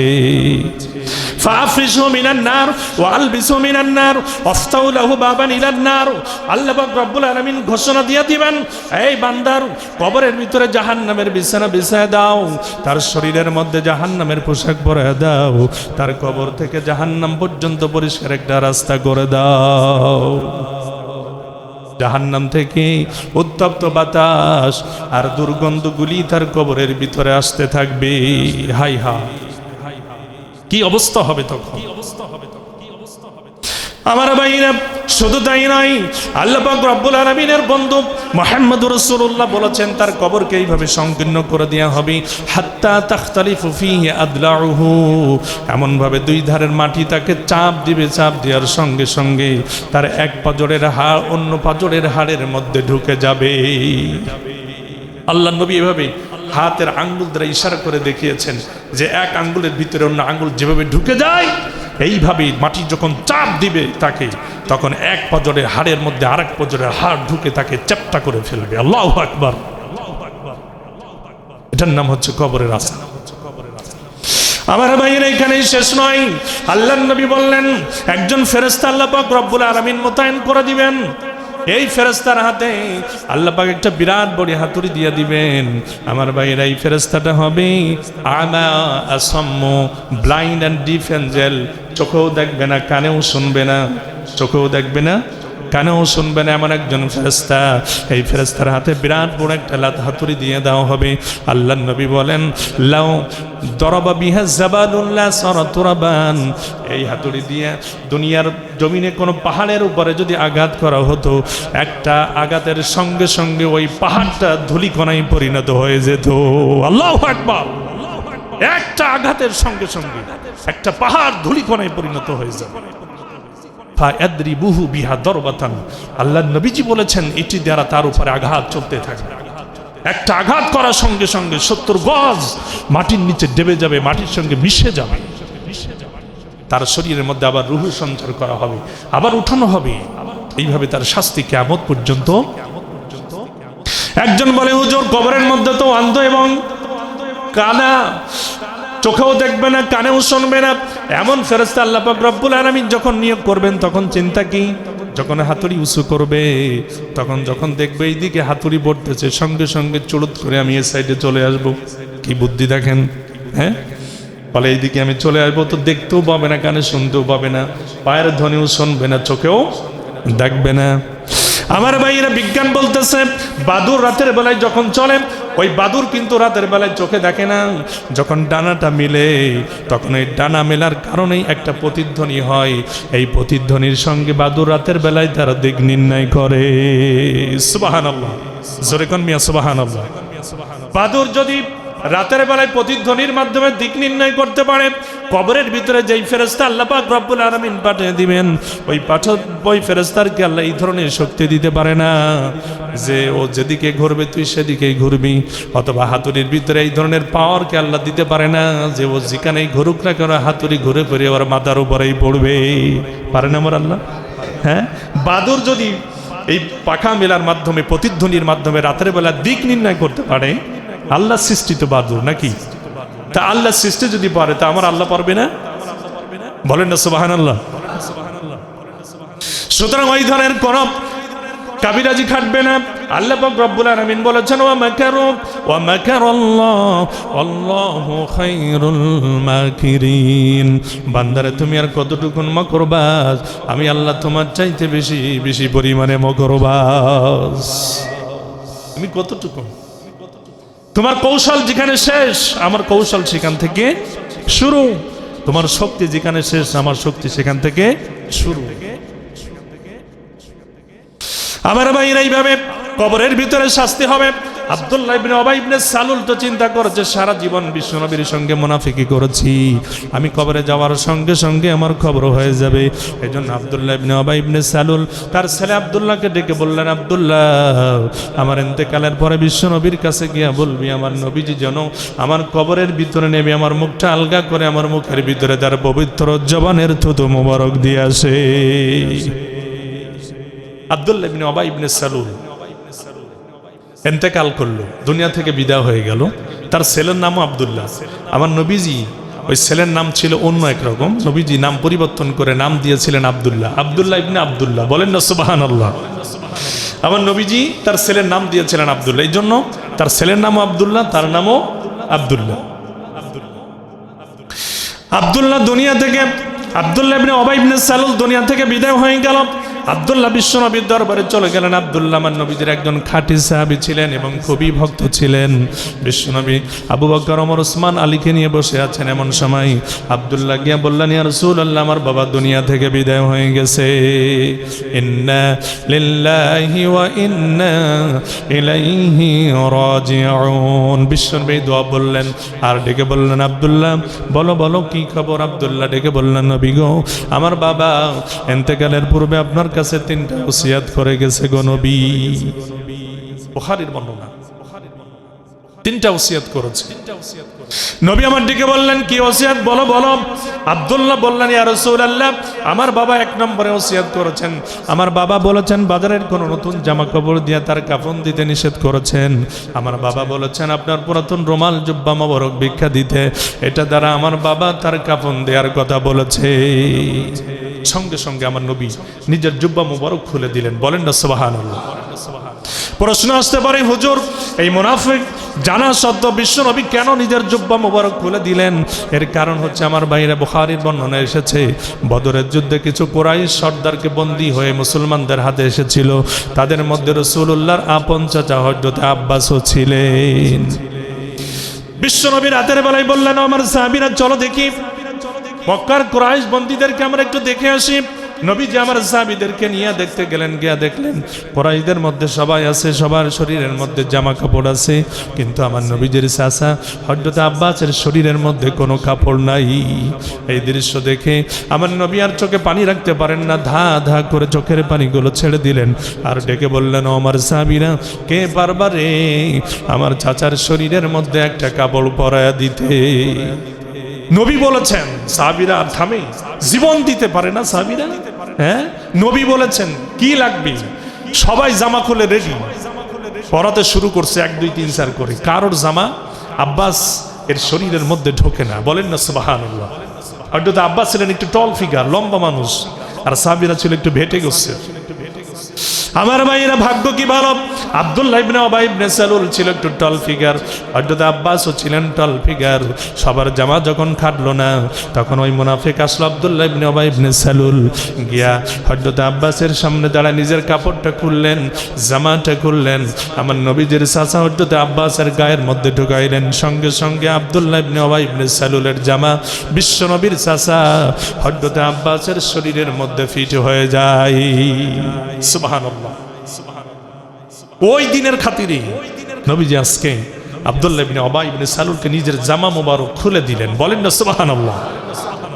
ফাফরিশু মিনান নার ওয়া আলবিসু মিনান নার ওয়াফতাউ লাহু বাবান ইলান নার, আল্লাহ পাক রব্বুল আলামিন ঘোষণা দিয়ে দিবেন, এই বান্দার কবরের ভিতরে জাহান্নামের বিছানা বিছায় দাও, তার শরীরের মধ্যে জাহান্নামের পোশাক পরায় দাও, তার কবর থেকে জাহান্নাম পর্যন্ত পরিষ্কার একটা রাস্তা করে দাও। জাহান্নাম থেকে উত্তপ্ত বাতাস আর দুর্গন্ধগুলি তার কবরের ভিতরে আসতে থাকবে। হায় হায়, কি অবস্থা হবে তখন! আমার ভাইরা, শুধু তাই নয়, আল্লাহ পাক রব্বুল আলামিনের বন্ধু মুহাম্মদুর রাসূলুল্লাহ বলেছেন তার কবরকে এইভাবে সংকীর্ণ করে দেওয়া হবে, হাত্তা তাখতালিফু ফীহি আদলাউহু, এমন ভাবে দুই ধারের মাটি তাকে চাপ দিবে, চাপ দেওয়ার সঙ্গে সঙ্গে তার এক পাজরের হাড় অন্য পাজরের হাড়ের মধ্যে ঢুকে যাবে। আল্লাহ নবী এভাবে হাতের আঙ্গুল দ্বারা ইশারা করে দেখিয়েছেন যে এক আঙ্গুলের ভিতরে অন্য আঙ্গুল যেভাবে ঢুকে যায়, এইভাবে মাটি যখন চাপ দিবে তাকে, তখন এক পাজরের হাড়ের মধ্যে আরেক পাজরের হাড় ঢুকে তাকে চ্যাপ্টা করে ফেলবে। আল্লাহু আকবার। এটার নাম হচ্ছে কবরের রাস্তা। আমার ভাইয়েরা, এখানেই শেষ নয়, আল্লাহর নবী বললেন একজন ফেরেশতা আল্লাহ পাক রব্বুল আলামিন মোতায়েন করে দিবেন। এই ফেরেশতার হাতে আল্লাহ পাক একটা বিরাট বড় হাতুড়ি দিয়ে দিবেন। আমার ভাইয়েরা, এই ফেরেশতাটা হবে আমা আসাম্মু, ব্লাইন্ড অ্যান্ড ডিফ এঞ্জেল। চোখেও দেখবে না, কানেও শুনবে না, চোখেও দেখবে না, কানেও শুনবে না, এমন একজন ফেরেশতা। এই ফেরেশতার হাতে বিরাট বড় একটা হাতুড়ি দিয়ে দেওয়া হবে। আল্লাহর নবী বলেন লাউ দরবা বিহা জাবালুল্লাহ সারাতুরাবান, এই হাতুড়ি দিয়ে দুনিয়ার জমিনে কোনো পাহাড়ের উপরে যদি আঘাত করা হতো, একটা আঘাতের সঙ্গে সঙ্গে ওই পাহাড়টা ধূলিকণায় পরিণত হয়ে যেত। আল্লাহু আকবার। একটা আঘাতের সঙ্গে সঙ্গে একটা পাহাড় ধূলিকণায় পরিণত হয়ে যাবে। ফায়াদরিবুহু বিহা দরবাতান, আল্লাহর নবীজি বলেছেন এটি দ্বারা তার উপরে আঘাত চলতে থাকবে। একটা আঘাত করার সঙ্গে সঙ্গে 70 গজ মাটির নিচে ডেবে যাবে, মাটির সঙ্গে মিশে যাবে। তার শরীরের মধ্যে আবার রূহ সঞ্চার করা হবে, আবার উঠানো হবে। এইভাবে তার শাস্তি কিয়ামত পর্যন্ত। একজন বলে হুজুর, কবরের মধ্যে তো অন্ধ এবং কানা, চোখেও দেখবে না, কানেও শুনবে না, এমন ফেরেশতা আল্লাহ পাক রব্বুল আলামিন যখন নিয়োগ করবেন তখন চিন্তা কি? যখন হাতুড়ি উঁচু করবে, তখন যখন দেখবে এইদিকে হাতুড়ি পড়তেছে, সঙ্গে সঙ্গে চুড়ুত করে আমি এই সাইডে চলে আসব। কি বুদ্ধি দেখেন! হ্যাঁ, বলে এইদিকে আমি চলে আসবো, তো দেখতেও পাবে না, কানে শুনতেও পাবে না, পায়ের ধ্বনিও শুনবে না, চোখেও দেখবে না। আমার ভাইয়েরা, বিজ্ঞান বলতেছে বাদুর রাতের বেলায় যখন চলে, ওই বাদুর কিন্তু রাতের বেলায় চোখে দেখে না। যখন ডানাটা মিলে, তখন এই ডানা মেলার কারণেই একটা প্রতিধ্বনি হয়। এই প্রতিধ্বনির সঙ্গে বাদুর রাতের বেলায় তারা দিক নির্ণয় করে। সুবহানাল্লাহ, জোরে কোন মিয়া সুবহানাল্লাহ। বাদুর যদি রাতের বেলায় প্রতিধ্বনির মাধ্যমে দিক নির্ণয় করতে পারে, কবরের ভিতরে যেই ফেরেশতা আল্লাহ পাক রব্বুল আলামিন পাঠিয়ে দিবেন, ওই ফেরেশতারকে আল্লাহ এই ধরনের শক্তি দিতে পারে না যে ও যেদিকে ঘুরবে তুই সেদিকেই ঘুরবি, অথবা হাতুড়ির ভিতরে এই ধরনের পাওয়ারকে আল্লাহ দিতে পারে না যে ও যেখানেই ঘুরুক না কেন হাতুড়ি ঘুরে ফিরে ওর মাথার উপরেই পড়বে। পারে না আমার আল্লাহ? হ্যাঁ, বাদুর যদি এই পাখা মেলার মাধ্যমে, প্রতিধ্বনির মাধ্যমে রাতের বেলা দিক নির্ণয় করতে পারে, আল্লাহ সৃষ্টিত বাদুর নাকি? তা আল্লাহ সৃষ্টি যদি পারে, তা আমার আল্লাহ পারবে না? বলেন না সুবহানাল্লাহ। সুতরাং ওই ধরনের কোন কাবিরাজি খাটবে না। আল্লাহ পাক রব্বুল আলামিন বলেছেন ওয়া মাকারাল্লাহ আল্লাহু খায়রুল মাকিরিন। বান্দারে, তুমি আর কতটুকুন মকরবাজ, আমি আল্লাহ তোমার চাইতে বেশি বেশি পরিমাণে মকরবাজ। তুমি কতটুকু, তোমার কৌশল যেখানে শেষ, আমার কৌশল সেখান থেকে শুরু। তোমার শক্তি যেখানে শেষ, আমার শক্তি সেখান থেকে শুরু। আমার ভাইরা, এইভাবে কবরের ভিতরে শাস্তি হবে। আব্দুল্লাহ ইবনে উবাই ইবনে সালুল তো চিন্তা করেছে, সারা জীবন বিশ্বনবীর সঙ্গে মুনাফিকি করেছি, আমি কবরে যাওয়ার সঙ্গে সঙ্গে আমার খবর হয়ে যাবে। এজন্য আব্দুল্লাহ ইবনে উবাই ইবনে সালুল তার ছেলে আব্দুল্লাহকে ডেকে বললেন, আব্দুল্লাহ, আমার ইন্তেকালের পরে বিশ্বনবীর কাছে গিয়া বলবি আমার নবীজি যেন আমার কবরের ভিতরে নেমে আমার মুখটা আলগা করে আমার মুখের ভিতরে তার পবিত্র জবানের থুতু মোবারক দিয়ে আসে। আব্দুল্লাহ ইবনে উবাই ইবনে সালুল ইন্তেকাল করলো, দুনিয়া থেকে বিদায় হয়ে গেল। তার ছেলের নামও আব্দুল্লাহ। আমার নবীজি ওই ছেলের নাম ছিল অন্য একরকম, নবীজি নাম পরিবর্তন করে নাম দিয়েছিলেন আব্দুল্লাহ, আব্দুল্লাহ ইবনে আব্দুল্লাহ। বলেন না সুবহানাল্লাহ। আমার নবীজি তার ছেলের নাম দিয়েছিলেন আব্দুল্লাহ, এই জন্য তার ছেলের নামও আব্দুল্লাহ, তার নামও আব্দুল্লাহ। আব্দুল্লাহ দুনিয়া থেকে, আব্দুল্লাহ ইবনে উবাই ইবনে সালুল দুনিয়া থেকে বিদায় হয়ে গেল। আব্দুল্লাহ বিশ্বনবীর দরবারে চলে গেলেন। আব্দুল্লাহ আমার নবীদের একজন খাঁটি সাহাবী ছিলেন এবং খুবই ভক্ত ছিলেন। বিশ্বনবী আবু বকর, ওমর, ওসমান, আলীকে নিয়ে বসে আছেন। এমন সময় আব্দুল্লাহ গিয়া বললেন, ইয়া রাসূলুল্লাহ, আমার বাবা দুনিয়া থেকে বিদায় হয়ে গেছে। ইন্না লিল্লাহি ওয়া ইন্না ইলাইহি রাজিউন। বিশ্বনবী দোয়া বললেন আর ডেকে বললেন, আব্দুল্লাহ বলো বলো কি খবর? আব্দুল্লাহ ডেকে বললেন, নবী গো, আমার বাবা ইন্তেকালের পূর্বে আপনার কাছে 3টা ওসিয়াত করে গেছে গো নবী। বুখারীর বর্ণনা, 3টা ওসিয়াত করেছে। নবী আমার ডেকে বললেন, কি ওসিয়াত বলো বলো। আব্দুল্লাহ বললেন, ইয়া রাসূলুল্লাহ, আমার বাবা 1 নম্বরে ওসিয়াত করেছেন, আমার বাবা বলেছেন বাজারের কোনো নতুন জামা কাপড় দিয়ে তার কাফন দিতে নিষেধ করেছেন। আমার বাবা বলেছেন আপনার পুরাতন রুমাল জুব্বা মোবারক ভিক্ষা দিতে, এটা দ্বারা আমার বাবা তার কাফন দেওয়ার কথা বলেছে। সঙ্গে সঙ্গে আমার নবী নিজের জুব্বা মোবারক খুলে দিলেন। বলেন না সুবহানাল্লাহ। প্রশ্ন আসতে পারে, হুজুর এই মুনাফিক জানা সত্ত্বেও বিশ্ব নবী কেন নিজের জুব্বা মোবারক খুলে দিলেন? এর কারণ হচ্ছে আমার বাইরে বুখারীর বর্ণনা এসেছে, বদরের যুদ্ধে কিছু কুরাইশ সর্দারকে বন্দী হয়ে মুসলমানদের হাতে এসেছিল। তাদের মধ্যে রাসূলুল্লাহর আপন চাচা হযরত আব্বাসও ছিলেন। বিশ্ব নবী রাতের বেলায় বললেন, আমার সাহাবীরা চলো দেখি মক্কার কুরাইশ বন্দীদেরকে আমরা একটু দেখে আসি। নবীজি আমার সাহাবীদেরকে নিয়ে দেখতে গেলেন। গিয়া দেখলেন কুরাইশদের মধ্যে সবাই আছে, সবার শরীরের মধ্যে জামা কাপড় আছে, কিন্তু আমার নবীজির চাচা হযরত আব্বাসের শরীরের মধ্যে কোনো কাপড় নাই। এই দৃশ্য দেখে আমার নবী আর চোখে পানি রাখতে পারেন না, ধা ধা করে চোখের পানিগুলো ছেড়ে দিলেন আর ডেকে বললেন, ও আমার সাহাবীরা, কে পারবা রে আমার চাচার শরীরের মধ্যে একটা কাপড় পরায়া দিতে? নবী বলেছেন, সাহাবীরা থামে, জীবন দিতে পারে না সাহাবীরা। হ্যাঁ, নবী বলেছেন কি লাগবে, সবাই জামা খুলে রেডি, পরাতে শুরু করছে 1 2 3 4 করে। কারোর জামা আব্বাস এর শরীরের মধ্যে ঢোকে না। বলেন না সুবহানাল্লাহ। হযরত আব্বাস ছিলেন একটু টল ফিগার, লম্বা মানুষ, আর সাহাবীরা ছিল একটু ভেটে গেছে। আমার ভাইরা ভাগ্য কি ভালো, আব্দুল্লাহ ইবনে উবাই ইবনে সালুল ছিল একটু টল ফিগার, হযরত আব্বাসও ছিলেন টল ফিগার। সবার জামা যখন খাটলো না, তখন ওই মুনাফিক আসলো আব্দুল্লাহ ইবনে উবাই ইবনে সালুল, গিয়া হযরত আব্বাসের সামনে দাঁড়ায় নিজের কাপড়টা খুললেন, জামাটা খুললেন, আমার নবীজির চাচা হযরত আব্বাসের গায়ের মধ্যে ঢুকাইলেন। সঙ্গে সঙ্গে আব্দুল্লাহ ইবনে উবাই ইবনে সালুলের জামা বিশ্ব নবীর চাচা হযরত আব্বাসের শরীরের মধ্যে ফিট হয়ে যায়। সুবহানাল্লাহ। ওই দিনের খাতিরে নবীজি আজকে আব্দুল্লাহ ইবনে উবাই ইবনে সালুলকে নিজের জামা মোবারক খুলে দিলেন। বলেন না সুবহানাল্লাহ।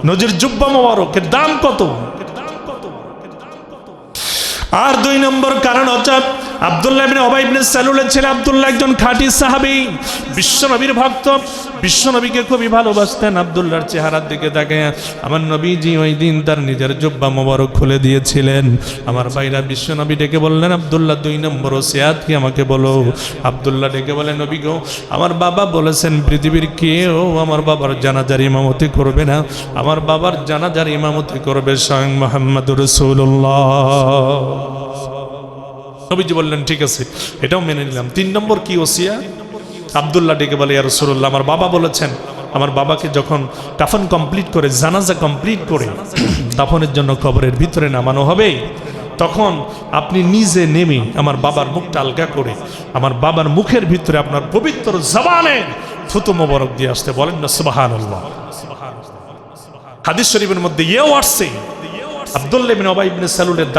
নজির জুব্বা মোবারকের দাম কত? আর 2 নম্বর কারণ হচ্ছে আব্দুল্লাহ ইবনে উবাই ইবনে সালুলের ছেলে আব্দুল্লাহ একজন খাঁটি সাহাবী, বিশ্বনবীর ভক্ত, বিশ্বনবীকে খুবই ভালোবাসতেন। আব্দুল্লাহর চেহারার দিকে তাকিয়ে আমার নবীজি ওই দিন তার নিজের জুব্বা মোবারক খুলে দিয়েছিলেন। আমার ভাইরা বিশ্বনবী ডেকে বললেন, আব্দুল্লাহ 2 নম্বর ওসিয়াত কি আমাকে বলো। আব্দুল্লাহ ডেকে বলেন, নবী গো, আমার বাবা বলেছেন পৃথিবীর কেউ আমার বাবার জানাজার ইমামতি করবে না, আমার বাবার জানাজার ইমামতি করবে স্বয়ং মুহাম্মদুর রাসূলুল্লাহ। নবীজি বললেন, ঠিক আছে, এটাও মেনে নিলাম। 3 নম্বর কি ওসিয়া? আব্দুল্লাহ ডেকে বলে, ইয়া রাসূলুল্লাহ, আমার বাবা বলেছেন আমার বাবাকে যখন দাফন কমপ্লিট করে, জানাজা কমপ্লিট করে দাফনের জন্য কবরের ভিতরে নামানো হবে, তখন আপনি নিজে নেমে আমার বাবার মুখটা আলগা করে আমার বাবার মুখের ভিতরে আপনার পবিত্র জবানে থুতু মোবারক দিয়ে আসতে। বলেন না সুবহানাল্লাহ। হাদিস শরীফের মধ্যে এও আসছে আব্দুল্লাহ ইবনে উবাই ইবনে সালুলের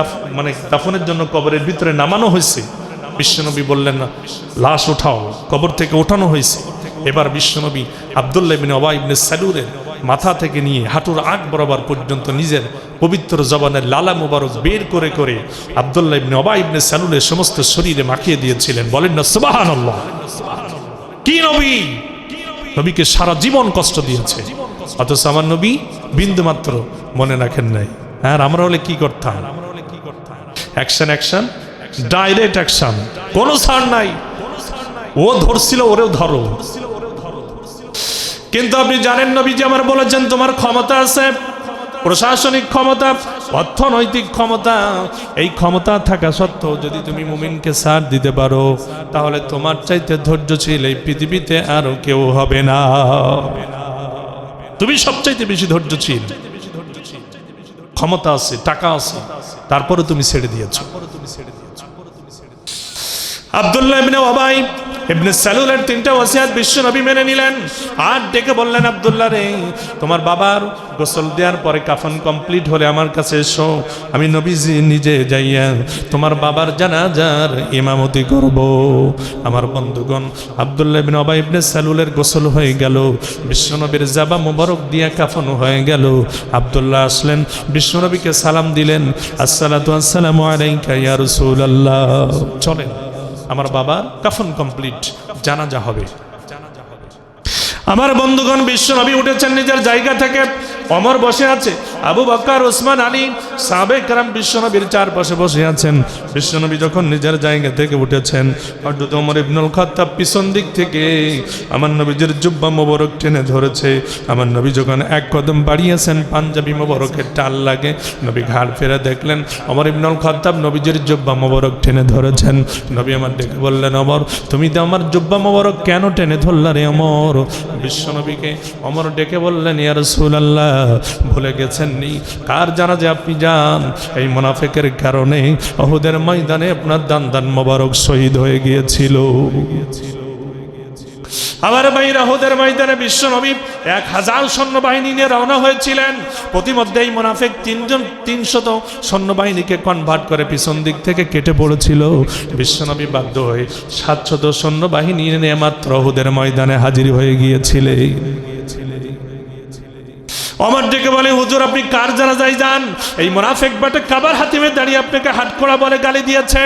দাফনের জন্য কবরের ভিতরে নামানো হয়েছে। বিশ্বনবী বললেন, না, লাশ উঠাও। কবর থেকে ওঠানো হয়েছে। এবার বিশ্বনবী আব্দুল্লাহ ইবনে উবাই ইবনে সালুলের মাথা থেকে নিয়ে হাঁটুর আগ বরাবর পর্যন্ত নিজের পবিত্র জবানের লালা মোবারক বের করে করে আব্দুল্লাহ ইবনে উবাই ইবনে সালুলের সমস্ত শরীরে মাখিয়ে দিয়েছিলেন। বলেন না সুবহানাল্লাহ। কি নবী! নবীকে সারা জীবন কষ্ট দিয়েছে, অথচ আমার নবী বিন্দুমাত্র মনে রাখেন নাই। আর আমরা হলে কি করতাম? অ্যাকশন অ্যাকশন, ডাইরেক্ট অ্যাকশন, কোনো ছাড় নাই। ও ধরছিল, ওরেও ধরো। কিন্তু আপনি জানেন নবীজি আমার বলেছেন, তোমার ক্ষমতা আছে, প্রশাসনিক ক্ষমতা, অর্থনৈতিক ক্ষমতা, এই ক্ষমতা থাকা সত্ত্বেও যদি তুমি মুমিনকে ছাড় দিতে পারো, তাহলে তোমার চাইতে ধৈর্যশীল এই পৃথিবীতে আরো কেউ হবে না। তুমি সবচাইতে বেশি ধৈর্যশীল। ক্ষমতা আছে, টাকা আছে, তারপরে তুমি ছেড়ে দিয়েছো। আব্দুল্লাহ ইবনে উবাই ইবনে সালুলের তিনটা ওসিয়াত বিশ্বনবী মেনে নিলেন আর ডেকে বললেন, আব্দুল্লাহ রে, তোমার বাবার গোসল দেওয়ার পরে কাফন কমপ্লিট হলে আমার কাছে এসো, আমি নবীজি নিজে যাইয়া তোমার বাবার জানাজার ইমামতি করব। আমার বন্ধুগণ, আব্দুল্লাহ ইবনে উবাই ইবনে সালুলের গোসল হয়ে গেল, বিশ্বনবীর জাবা মোবারক দিয়া কাফন হয়ে গেল। আব্দুল্লাহ আসলেন, বিশ্বনবীকে সালাম দিলেন, আসসালাতু আসসালামু আলাইকা ইয়া রাসূলুল্লাহ। চলেন, আমার বাবার কাফন কমপ্লিট, জানাজা হবে। আমার বন্ধুগণ, বিশ্বনবী উঠেছেন নিজের জায়গা থেকে, ওমর বসে আছে, আবু বকর, ওসমান, আলী সাহাবে কেরাম বিশ্বনবীর চারপাশে বসে আছেন। বিশ্বনবী যখন নিজের জায়গা থেকে উঠেছেন, হযরত ওমর ইবনুল খাত্তাব পিছন দিক থেকে আমার নবীজির জুব্বা মোবারক টেনে ধরেছে। আমার নবী যখন এক কদম বাড়িয়েছেন, পাঞ্জাবি মোবারকের টাল লাগে, নবী ঘাড় ফিরে দেখলেন ওমর ইবনুল খাত্তাব নবীজির জুব্বা মোবারক টেনে ধরেছেন। নবী আমার ডেকে বললেন, ওমর, তুমি তো আমার জুব্বা মোবারক কেন টেনে ধরলা রে ওমর? বিশ্বনবীকে ওমর ডেকে বললেন, ইয়া রাসূলুল্লাহ, ভুলে গেছেন নি কার জানাজা আপনি যান? এই মুনাফিকের কারণে উহুদের ময়দানে আপনার দান মোবারক শহীদ হয়ে গিয়েছিল। আমার ভাইরা, উহুদের ময়দানে বিশ্বনবী 1000 সৈন্যবাহিনী নিয়ে রওনা হয়েছিলেন। প্রতিমধ্যে এই মুনাফিক 300 সৈন্যবাহিনীকে কনভার্ট করে পিছন দিক থেকে কেটে পড়েছিল। বিশ্বনবী বাধ্য হয়ে 700 সৈন্যবাহিনী নিয়ে মাত্র উহুদের ময়দানে হাজির হয়ে গিয়েছিলেন। ওমর ডেকে বলে, হুজুর, আপনি কার জানাজায় যান? এই মুনাফিক বাটা কাবার হাতিমে দাঁড়িয়ে আপনাকে হাতকড়া বলে গালি দিয়েছে।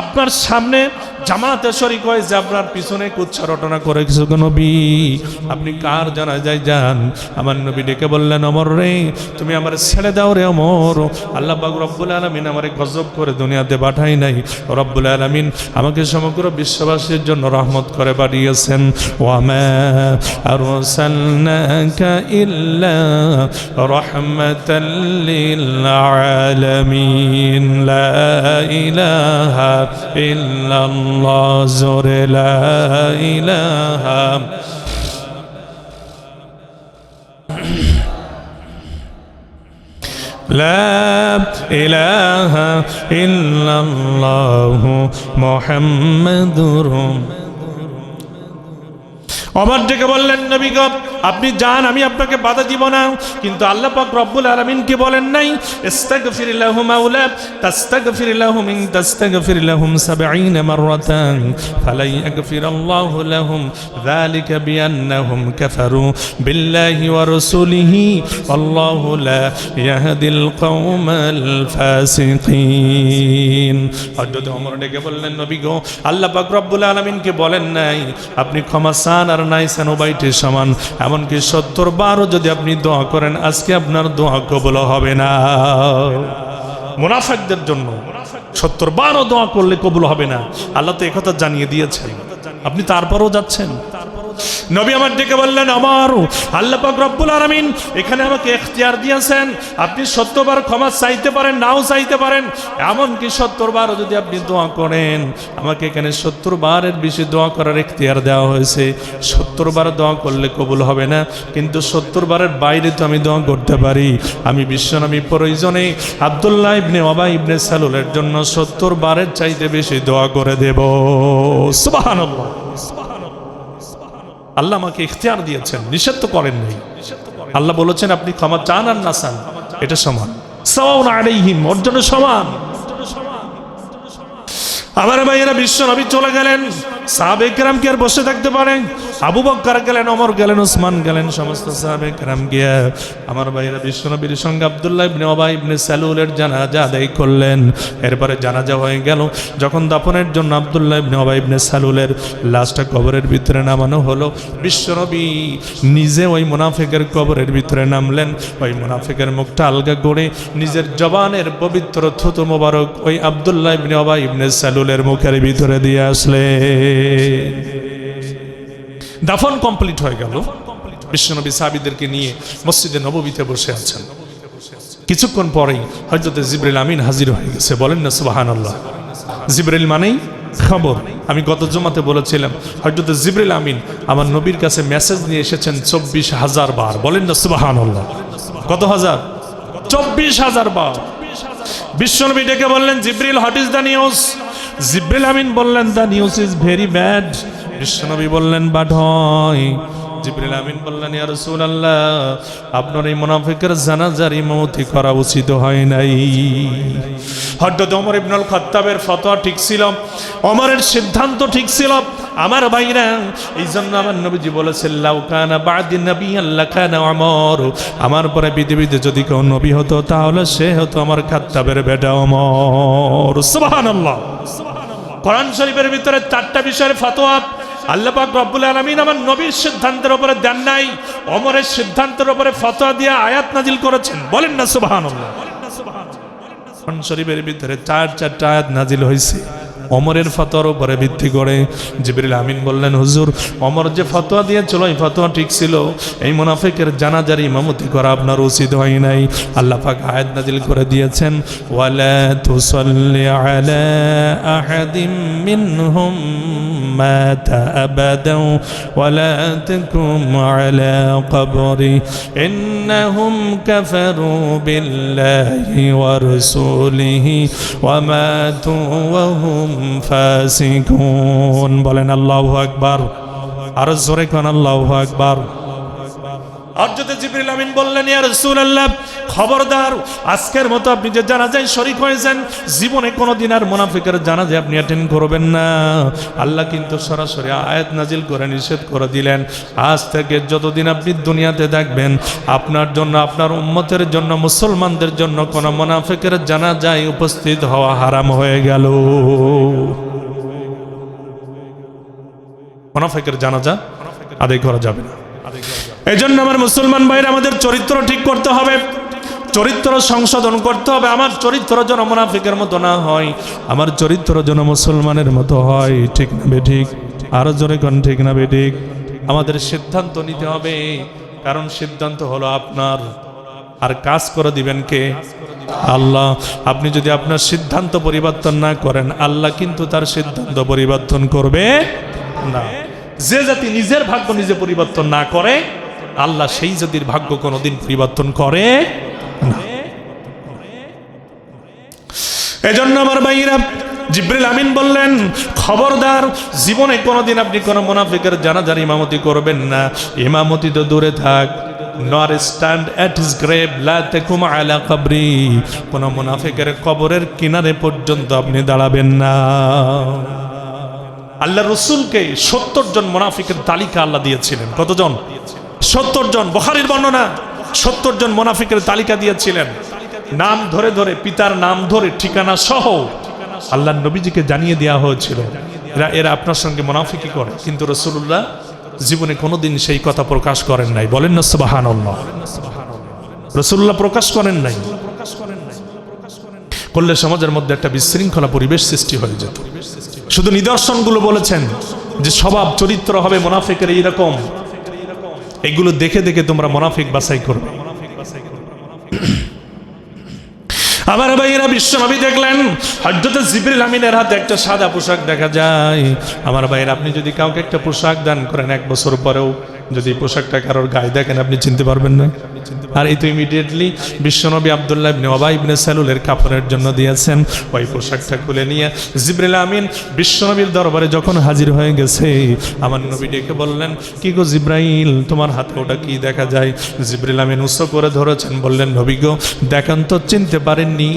আপনার সামনে জামাতে শরীক হয়েছে, আপনার পিছনে কুচ্ছা রটনা করে কিছু। নবী, আপনি কার জানাজায় যান? আমার নবী ডেকে বললেন, ওমর রে, তুমি আমার ছেড়ে দাও রে ওমর। আল্লাহ পাক রব্বুল আলামিন আমারে গজব করে দুনিয়াতে পাঠাই নাই। রব্বুল আলামিন আমাকে সমগ্র বিশ্ববাসীর জন্য রহমত করে পাঠিয়েছেন। ওয়ামা আরসালনাকা ইল্লা রাহমাতাল লিল আলামিন, লা ইলাহা ইল্লাল্লাহ, জোরে লা ইলাহা লা ইলাহা ইল্লাল্লাহু মুহাম্মাদুর। ওমর ডেকে বললেন, নবী গো, আপনি যান, আমি আপনাকে বাধা দিব না। কিন্তু আল্লাহ পাক রব্বুল আলামিন কি বলেন নাই? ইস্তাগফির লাহুম আওলা তাস্তাগফির লাহুম ইন তাস্তাগফির লাহুম 70 মাররাতান ফালা ইয়াগফিরাল্লাহু লাহুম যালিকা বিআন্নাহুম কাফারু বিল্লাহি ওয়া রাসূলিহি আল্লাহু লা ইয়াহদিল কওমাল ফাসিকিন। হযরত ওমর ডেকে বললেন, নবী গো, আল্লাহ পাক রব্বুল আলামিন কি বলেন নাই আপনি ক্ষমা চান আর নাইছেন উভয়টির সমান? এমনকি 70 বারও যদি আপনি দোয়া করেন, আজকে আপনার দোয়া কবুল হবে না। মুনাফিকদের জন্য 70 বারও দোয়া করলে কবুল হবে না, আল্লাহ তো একথা জানিয়ে দিয়েছেন। আপনি তারপরও যাচ্ছেন। নবী আমার ডেকে বললেন, আমার আল্লাহ পাক রব্বুল আলামিন এখানে আমাকে ইখতিয়ার দিয়েছেন, আপনি 70 বার ক্ষমা চাইতে পারেন, নাও চাইতে পারেন। এমনকি 70 বারও যদি আপনি দোয়া করেন, আমাকে এখানে 70 বারের বেশি দোয়া করার ইখতিয়ার দেওয়া হয়েছে। 70 বার দোয়া করলে কবুল হবে না, কিন্তু 70 বারের বাইরে তো আমি দোয়া করতে পারি। আমি বিশ্বনবী প্রয়োজনে আব্দুল্লাহ ইবনে উবাই ইবনে সালুলের জন্য 70 বারের চাইতে বেশি দোয়া করে দেব। সুবহানাল্লাহ। আল্লাহ আমাকে ইখতিয়ার দিয়েছেন, নিষেধ তো করেন নাই। আল্লাহ বলেছেন আপনি ক্ষমা চান আর না চান, এটা সমান। সাওয়াউন আলাইহিম, ওর জন্য সমান। আমার ভাইয়েরা, বিশ্বনবী চলে গেলেন, সাহাবে কেরাম কি আর বসে থাকতে পারে? আবু বকর গেলেন, ওমর গেলেন, ওসমান গেলেন, সমস্ত সাহাবে কেরাম গিয়ে আমার ভাইয়েরা বিশ্বনবীর সঙ্গে আব্দুল্লাহ ইবনে উবাই ইবনে সালুলের জানাজা আদায় করলেন। এরপরে জানাজা হয়ে গেল। যখন দাফনের জন্য আব্দুল্লাহ ইবনে উবাই ইবনে সালুলের লাশটা কবরের ভিতরে নামানো হলো, বিশ্বনবী নিজে ওই মুনাফিকের কবরের ভিতরে নামলেন। ওই মুনাফিকের মুখটা আলগা করে নিজের জবানের পবিত্র থুতু মোবারক ওই আব্দুল্লাহ ইবনে উবাই ইবনে সালুলের মুখের ভিতরে দিয়ে আসলেন। দাফন কমপ্লিট হয়ে গেল। বিশ্বনবী সাহাবীদেরকে নিয়ে মসজিদে নববীতে বসে আছেন। কিছুক্ষণ পরেই হযরত জিবরিল আমিন হাজির হয়ে গেছে। বলেন না সুবহানাল্লাহ। জিবরিল মানেই খবর। আমি গত জুমাতে বলেছিলাম হযরত জিবরিল আমিন আমার নবীর কাছে মেসেজ নিয়ে এসেছেন 24,000 বার। বলেন না সুবহানাল্লাহ। কত হাজার? 24,000 বার। বিশ্বনবী ডেকে বললেন, জিবরিল, হোয়াট ইজ দ্য নিউজ? জিবরিল আমিন বললেন, the news is very bad. বিশ্বনবী বললেন, বাট হয়? জিবরিল আমিন বললেন, ইয়া রাসূলুল্লাহ, আপনার এই মুনাফিকের জানাজার ইমামতি করা উচিত হয় নাই। হযরত ওমর ইবনুল খাত্তাবের ফতোয়া ঠিক ছিল, ওমরের সিদ্ধান্ত ঠিক ছিল। আমার ভাইরা, এই জন্য আমার নবীজি বলেছেন, লাউ কানা বা'দি নাবিয়্যান লাকানা ওমর, আমার পরে পৃথিবীতে যদি কেউ নবী হতো তাহলে সে হতো আমার খাত্তাবের বেটা ওমর। সুবহানাল্লাহ। কোরআন শরীফের ভিতরে 4টা বিষয়ের ফতোয়া আল্লাহ পাক রব্বুল আলামিন আমার নবীর সিদ্ধান্তের উপরে দেন নাই, ওমরের সিদ্ধান্তের উপরে ফতোয়া দিয়ে আয়াত নাজিল করেছেন। বলেন না সুবহানাল্লাহ। কোরআন শরীফের ভিতরে 4টা আয়াত নাজিল হয়েছে ওমরের ফতোয়ার উপরে ভিত্তি করে। জিবরিল আমিন বললেন, হুজুর, ওমর যে ফতোয়া দিয়েছিল এই ফতোয়া ঠিক ছিল, এই মুনাফিকের জানাজার ইমামতি করা আপনার উচিত হয় নাই। আল্লাহ পাক আয়াত নাজিল করে দিয়েছেন, ওয়ালা তুসাল্লি আলা আহাদিম মিনহুম মাতা আবাদাও ওয়ালা তাকুম আলা কবরি ইন্নাহুম কাফারু বিল্লাহি ওয়া রাসূলিহি ওয়া মাতু ওয়া হুম ফাসিকুন। বলেন আল্লাহু আকবার। আর জোরে কোন আল্লাহু আকবার। আর যদি জিবরিল আমিন বললেন, ইয়া রাসূলুল্লাহ, খবরদার, আজকের মতো আপনি যে জানাজায় শরীক হয়েছেন, জীবনে কোনোদিন আর মুনাফিকের জানাজায় আপনি অ্যাটেন্ড করবেন না। আল্লাহ কিন্তু সরাসরি আয়াত নাজিল করে নিষেধ করে দিলেন, আজ থেকে যতদিন আপনি দুনিয়াতে থাকবেন, আপনার জন্য, আপনার উম্মতের জন্য, মুসলমানদের জন্য কোনো মুনাফিকের জানাজায় উপস্থিত হওয়া হারাম হয়ে গেল। মুনাফিকের জানাজা আদায় করা যাবে না। এই জন্য আমার মুসলমান ভাইরা, আমাদের চরিত্র ঠিক করতে হবে, চরিত্র সংশোধন করতে হবে। আমার চরিত্র যেন মুনাফিকের মতো না হয়, আমার চরিত্র যেন মুসলমানের মতো হয়। ঠিক না বেঠিক? আরো জোরে কোন ঠিক না বেঠিক? আমাদের সিদ্ধান্ত নিতে হবে, কারণ সিদ্ধান্ত হলো আপনার, আর কাজ করে দিবেন কে? আল্লাহ। আপনি যদি আপনার সিদ্ধান্ত পরিবর্তন না করেন, আল্লাহ কিন্তু তার সিদ্ধান্ত পরিবর্তন করবে না। যে জাতি নিজের ভাগ্য নিজে পরিবর্তন না করে, আল্লাহ সেই জাতির ভাগ্য কোনোদিন পরিবর্তন করে না। এজন্য আমার ভাইরা, জিবরিল আমিন বললেন, খবরদার, জীবনে কোনোদিন আপনি কোনো মুনাফিকের জানাজার ইমামতি করবেন না। ইমামতি তো দূরে থাক, not stand at his grave, লা তাকুম আলা কবরি, কোন মুনাফিকের কবরের কিনারে পর্যন্ত আপনি দাঁড়াবেন না। আল্লাহ রসুলকে 70 জন মুনাফিকের তালিকা আল্লাহ দিয়েছিলেন। কতজন? 70 জন। বুখারীর বর্ণনা, 70 জন মুনাফিকের তালিকা দিয়েছিলেন, নাম ধরে ধরে, পিতার নাম ধরে, ঠিকানা সহ আল্লাহ নবীজিকে জানিয়ে দেওয়া হয়েছিল, এরা আপনার সঙ্গে মুনাফিকি করে। কিন্তু রাসূলুল্লাহ জীবনে কোনোদিন সেই কথা প্রকাশ করেন নাই। বলেন না সুবহানাল্লাহ। রাসূলুল্লাহ প্রকাশ করেন নাই। করলে সমাজের মধ্যে একটা বিশৃঙ্খলা পরিবেশ সৃষ্টি হয়ে যেত। শুধু নিদর্শনগুলো বলেছেন যে স্বভাব চরিত্র হবে মুনাফিকের এইরকম, এগুলো দেখে দেখে তোমরা মুনাফিক বাছাই করবে। আমার ভাইয়েরা, বিশ্বনবী দেখলেন হযরত জিবরিল আমিনের হাতে একটা সাদা পোশাক দেখা যায়। আমার ভাইয়েরা, আপনি যদি কাউকে একটা পোশাক দান করেন, 1 বছর পরেও যদি পোশাকটা কারোর গায়ে দেখেন, আপনি চিনতে পারবেন না। আর এই তো ইমিডিয়েটলি বিশ্বনবী আব্দুল্লাহ ইবনে উবাই ইবনে সালুলের কাপড়ের জন্য দিয়েছেন। ওই পোশাকটা খুলে নিয়ে জিবরিল আমিন বিশ্বনবীর দরবারে যখন হাজির হয়ে গেছে, আমার নবী ডেকে বললেন, কি গো জিব্রাইল, তোমার হাতে ওটা কি দেখা যায়? জিবরিল আমিন উৎস করে ধরেছেন, বললেন, নবী গো, দেখেন তো, চিনতে পারেননি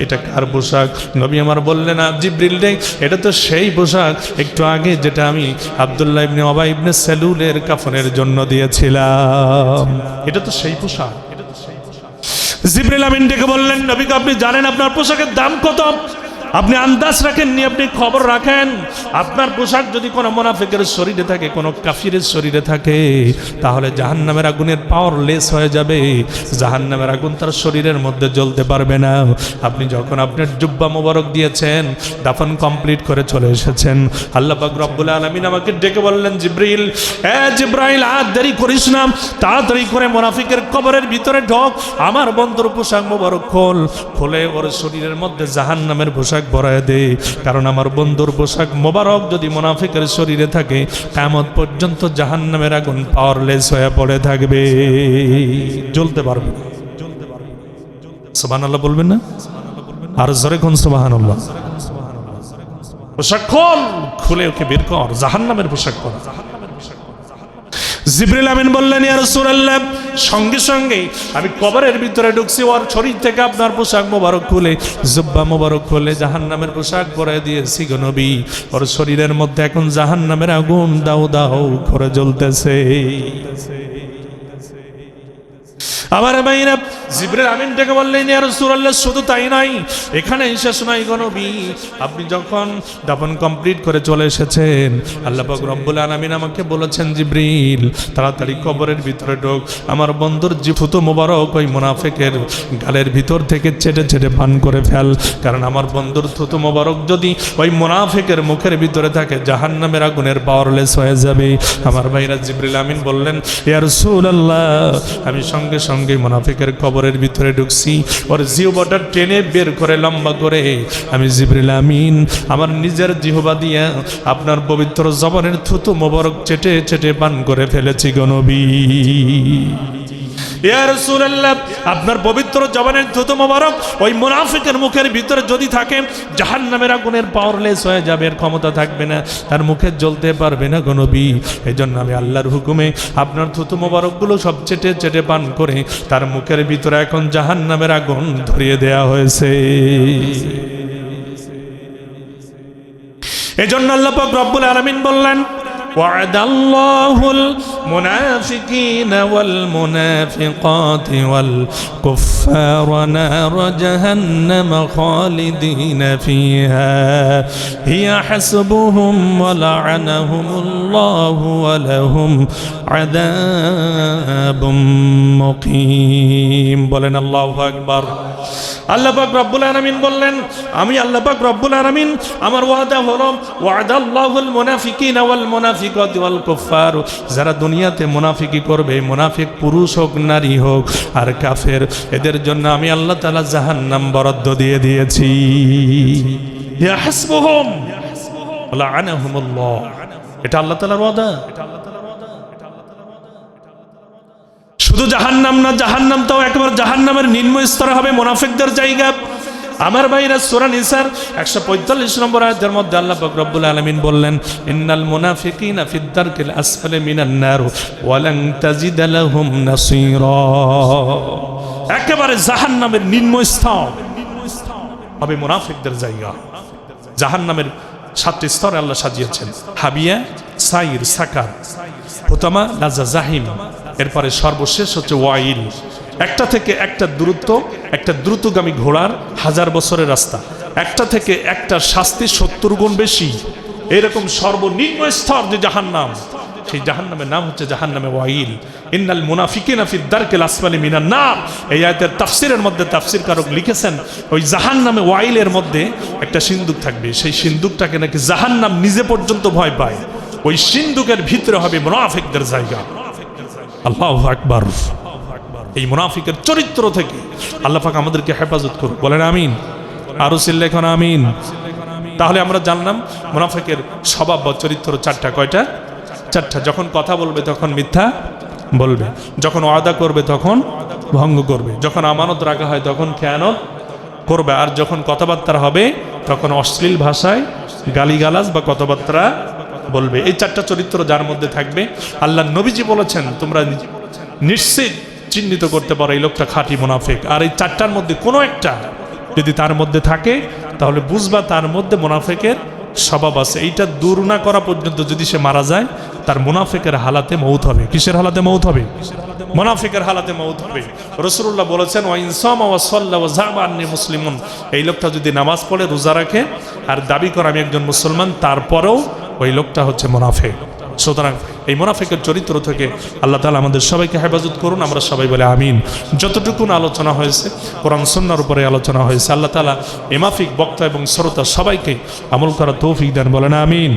এটা কার পোশাক? নবী আমার বললেন, জিবরিল রে, এটা তো সেই পোশাক একটু আগে যেটা আমি আব্দুল্লাহ ইবনে উবাই ইবনে সালুলের কাফনের জন্য দিয়েছিলাম, এটা তো সেই পোশাক। জিবরিল আমিন ডেকে বললেন, নবী গো, আপনি জানেন আপনার পোশাকের দাম কত? আপনি আন্দাজ রাখেননি, আপনি খবর রাখেন। আপনার পোশাক যদি কোনো মুনাফিকের শরীরে থাকে, কোনো কাফিরের শরীরে থাকে, তাহলে জাহান্নামের আগুনের পাওয়ার লেস হয়ে যাবে, জাহান্নামের আগুন তার শরীরের মধ্যে জ্বলতে পারবে না। আপনি যখন আপনার জুব্বা মোবারক দিয়েছেন, দাফন কমপ্লিট করে চলে এসেছেন, আল্লাহ পাক রব্বুল আলামিন আমাকে ডেকে বললেন, জিবরিল, জিবরাইল, আর দেরি করিস না, তাড়াতাড়ি করে মুনাফিকের কবরের ভিতরে ঢোক, আমার বন্ধুর পোশাক মোবারক খুলে ওর শরীরের মধ্যে জাহান্নামের পোশাক ভরায় দে, কারণ আমার বন্ধুর পোশাক মোবারক যদি মুনাফিকের শরীরে থাকে, কিয়ামত পর্যন্ত জাহান্নামের আগুন পাওয়ারলেস হয়ে পড়ে থাকবে, জ্বলতে পারবে না। সুবহানাল্লাহ বলবেন না? আর জোরে কোন সুবহানাল্লাহ। পোশাক খুলে ওকে বের কর, জাহান্নামের পোশাক পর। জিবরিল আমিন বললেন, ইয়া রাসূলুল্লাহ, সঙ্গে সঙ্গে আমি কবরের ভিতরে ঢুকছি, ওর শরীর থেকে আপনার পোশাক মোবারক খুলে, জুব্বা মোবারক খুলে জাহান্নামের পোশাক পরে দিয়েছি গো নবী। ওর শরীরের মধ্যে এখন জাহান্নামের আগুন দাউ দাউ করে জ্বলতেছে। আমার ভাইরা, জিবরিল আমিন ডেকে বললেন, ইয়া রাসূলুল্লাহ, শুধু তাই নয়, এখানে শেষ নয় গো নবী। আপনি যখন দাফন কমপ্লিট করে চলে এসেছেন, আল্লাহ পাক রব্বুল আলামিন আমাকে বলেছেন, জিবরিল তাড়াতাড়ি কবরের ভিতরে ঢোক, আমার বন্ধুর জিফুত মোবারক ওই মুনাফিকের গালের ভিতর থেকে চেটে চেটে পান করে ফেল, কারণ আমার বন্ধুর থুতু মোবারক যদি ওই মুনাফিকের মুখের ভিতরে থাকে, জাহান্নামের আগুনের পাওয়ারলেস হয়ে যাবে। আমার ভাইরা, জিবরিল আমিন বললেন, ইয়া রাসূলুল্লাহ, আমি সঙ্গে সঙ্গে মুনাফিকের কবরের ভিতরে ঢুকছি, ওর জিহ্বাটা টেনে বের করে লম্বা করে আমি জিবরিল আমিন আমার নিজের জিহ্বা দিয়ে আপনার পবিত্র জবানের থুতু মোবারক চেটে চেটে পান করে ফেলেছি গো নবী। ইয়া রাসূলুল্লাহ, আপনার পবিত্র জবানের থুতু মোবারক ওই মুনাফিকের মুখের ভিতরে যদি থাকে, জাহান্নামের আগুনের পাওয়ারলেস হয়ে যাবে, এর ক্ষমতা থাকবে না, তার মুখে জ্বলতে পারবে না গো নবী। এই জন্য আমি আল্লাহর হুকুমে আপনার থুতু মোবারকগুলো সব চেটে চেটে পান করে তার মুখের ভিতরে এখন জাহান্নামের আগুন ধরিয়ে দেয়া হয়েছে। এজন্য আল্লাহ পাক রব্বুল আলামিন বললেন, وعد الله المنافقين والمنافقات والكفار نار جهنم خالدين فيها هي حسبهم ولعنهم الله ولهم عذاب مقيم বলেন আল্লাহু আকবার। আল্লাহ পাক রব্বুল আলামিন বললেন, আমি আল্লাহ পাক রব্বুল আলামিন আমার ওয়াদা হলো, ওয়াদাল্লাহুল মুনাফিকিনা ওয়াল মুনাফিকাতি ওয়াল কুফার, যারা দুনিয়াতে মুনাফিকি করবে, মুনাফিক পুরুষ হোক নারী হোক আর কাফের, এদের জন্য আমি আল্লাহ তাআলা জাহান্নাম বরাদ্দ দিয়ে দিয়েছি। ইয়া হাসবুহুম ওয়া লা'আনাহুমুল্লাহ, এটা আল্লাহ তাআলার ওয়াদা। শুধু জাহান্নাম না, জাহান্নামটাও একবার জাহান্নামের নিম্ন স্তরে হবে, মুনাফিকদের জায়গা। আমার ভাইরা, সূরা নিসার 145 নম্বর আয়াতের মধ্যে আল্লাহ পাক রব্বুল আলামিন বললেন, ইন্নাল মুনাফিকিনা ফিদ দারকিল আসফালি মিনান নার ওয়া লান তাজিদা লাহুম নাসীরা। একেবারে জাহান্নামের নিম্ন স্তর হবে মুনাফিকদের জায়গা। জাহান্নামের 7টি স্তরে আল্লাহ সাজিয়েছেন, হাবিয়া, সাইর, সাকার, হুতামা, লাজা, জাহিম, এরপরে সর্বশেষ হচ্ছে ওয়াইল। একটা থেকে একটা দূরত্ব, একটা দ্রুতগামী ঘোড়ার 1000 বছরের রাস্তা, একটা থেকে একটা শাস্তি 70 গুণ বেশি। এরকম সর্বনিম্ন স্তর যে জাহান্নাম, সেই জাহান্নামের নাম হচ্ছে জাহান্নামে ওয়াইল। ইন্নাল মুনাফিকিনা ফিদ দারকিল আসফালি মিনান নার। এই আয়াতের তাফসীরের মধ্যে তাফসীরকারক লিখেছেন, ওই জাহান্নামে ওয়াইলের মধ্যে একটা সিন্দুক থাকবে, সেই সিন্দুকটাকে নাকি জাহান্নাম নিজে পর্যন্ত ভয় পায়। ওই সিন্দুকের ভিতরে হবে মুনাফিকদের জায়গা। আল্লাহু আকবার। এই মুনাফিকের চরিত্র থেকে আল্লাহ পাক আমাদেরকে হেফাজত করুন, বলেন আমিন। আরো চিল্লে এখন আমিন। তাহলে আমরা জানলাম মুনাফিকের স্বভাব বা চরিত্র 4টা। কয়টা? 4টা। যখন কথা বলবে তখন মিথ্যা বলবে, যখন ওয়াদা করবে তখন ভঙ্গ করবে, যখন আমানত রাখা হয় তখন খেয়ানত করবে, আর যখন কথাবার্তা হবে তখন অশ্লীল ভাষায় গালিগালাজ বা কথাবার্তা বলবে। এই 4টা চরিত্র যার মধ্যে থাকবে, আল্লাহ নবীজি বলেছেন তোমরা নিশ্চিত চিহ্নিত করতে পারো এই লোকটা খাঁটি মুনাফিক। আর এই 4টার মধ্যে কোনো একটা যদি তার মধ্যে থাকে, তাহলে বুঝবা তার মধ্যে মুনাফিকের স্বভাব আছে। এইটা দূর না করা পর্যন্ত যদি সে মারা যায়, তার মুনাফিকের হালাতে মউত হবে। কিসের হালাতে মউত হবে? মুনাফিকের হালাতে মউত হবে। রাসূলুল্লাহ বলেছেন, ওয়া ইন সামা ওয়া সাল্লা ওয়া যা'বা আন্নী মুসলিমুন, এই লোকটা যদি নামাজ পড়ে, রোজা রাখে আর দাবি করে আমি একজন মুসলমান, তারপরেও ওই লোকটা হচ্ছে মুনাফিক। সুতরাং এই মুনাফিকের চরিত্র থেকে আল্লাহ তাআলা আমাদের সবাইকে হেফাজত করুন। আমরা সবাই বলে আমিন। যতটুকুন আলোচনা হয়েছে কোরআন সুন্নাহর উপরে আলোচনা হয়েছে, আল্লাহ তাআলা মুনাফিক বক্তা এবং শ্রোতা সবাইকে আমল করার তৌফিক দেন, বলেন আমিন।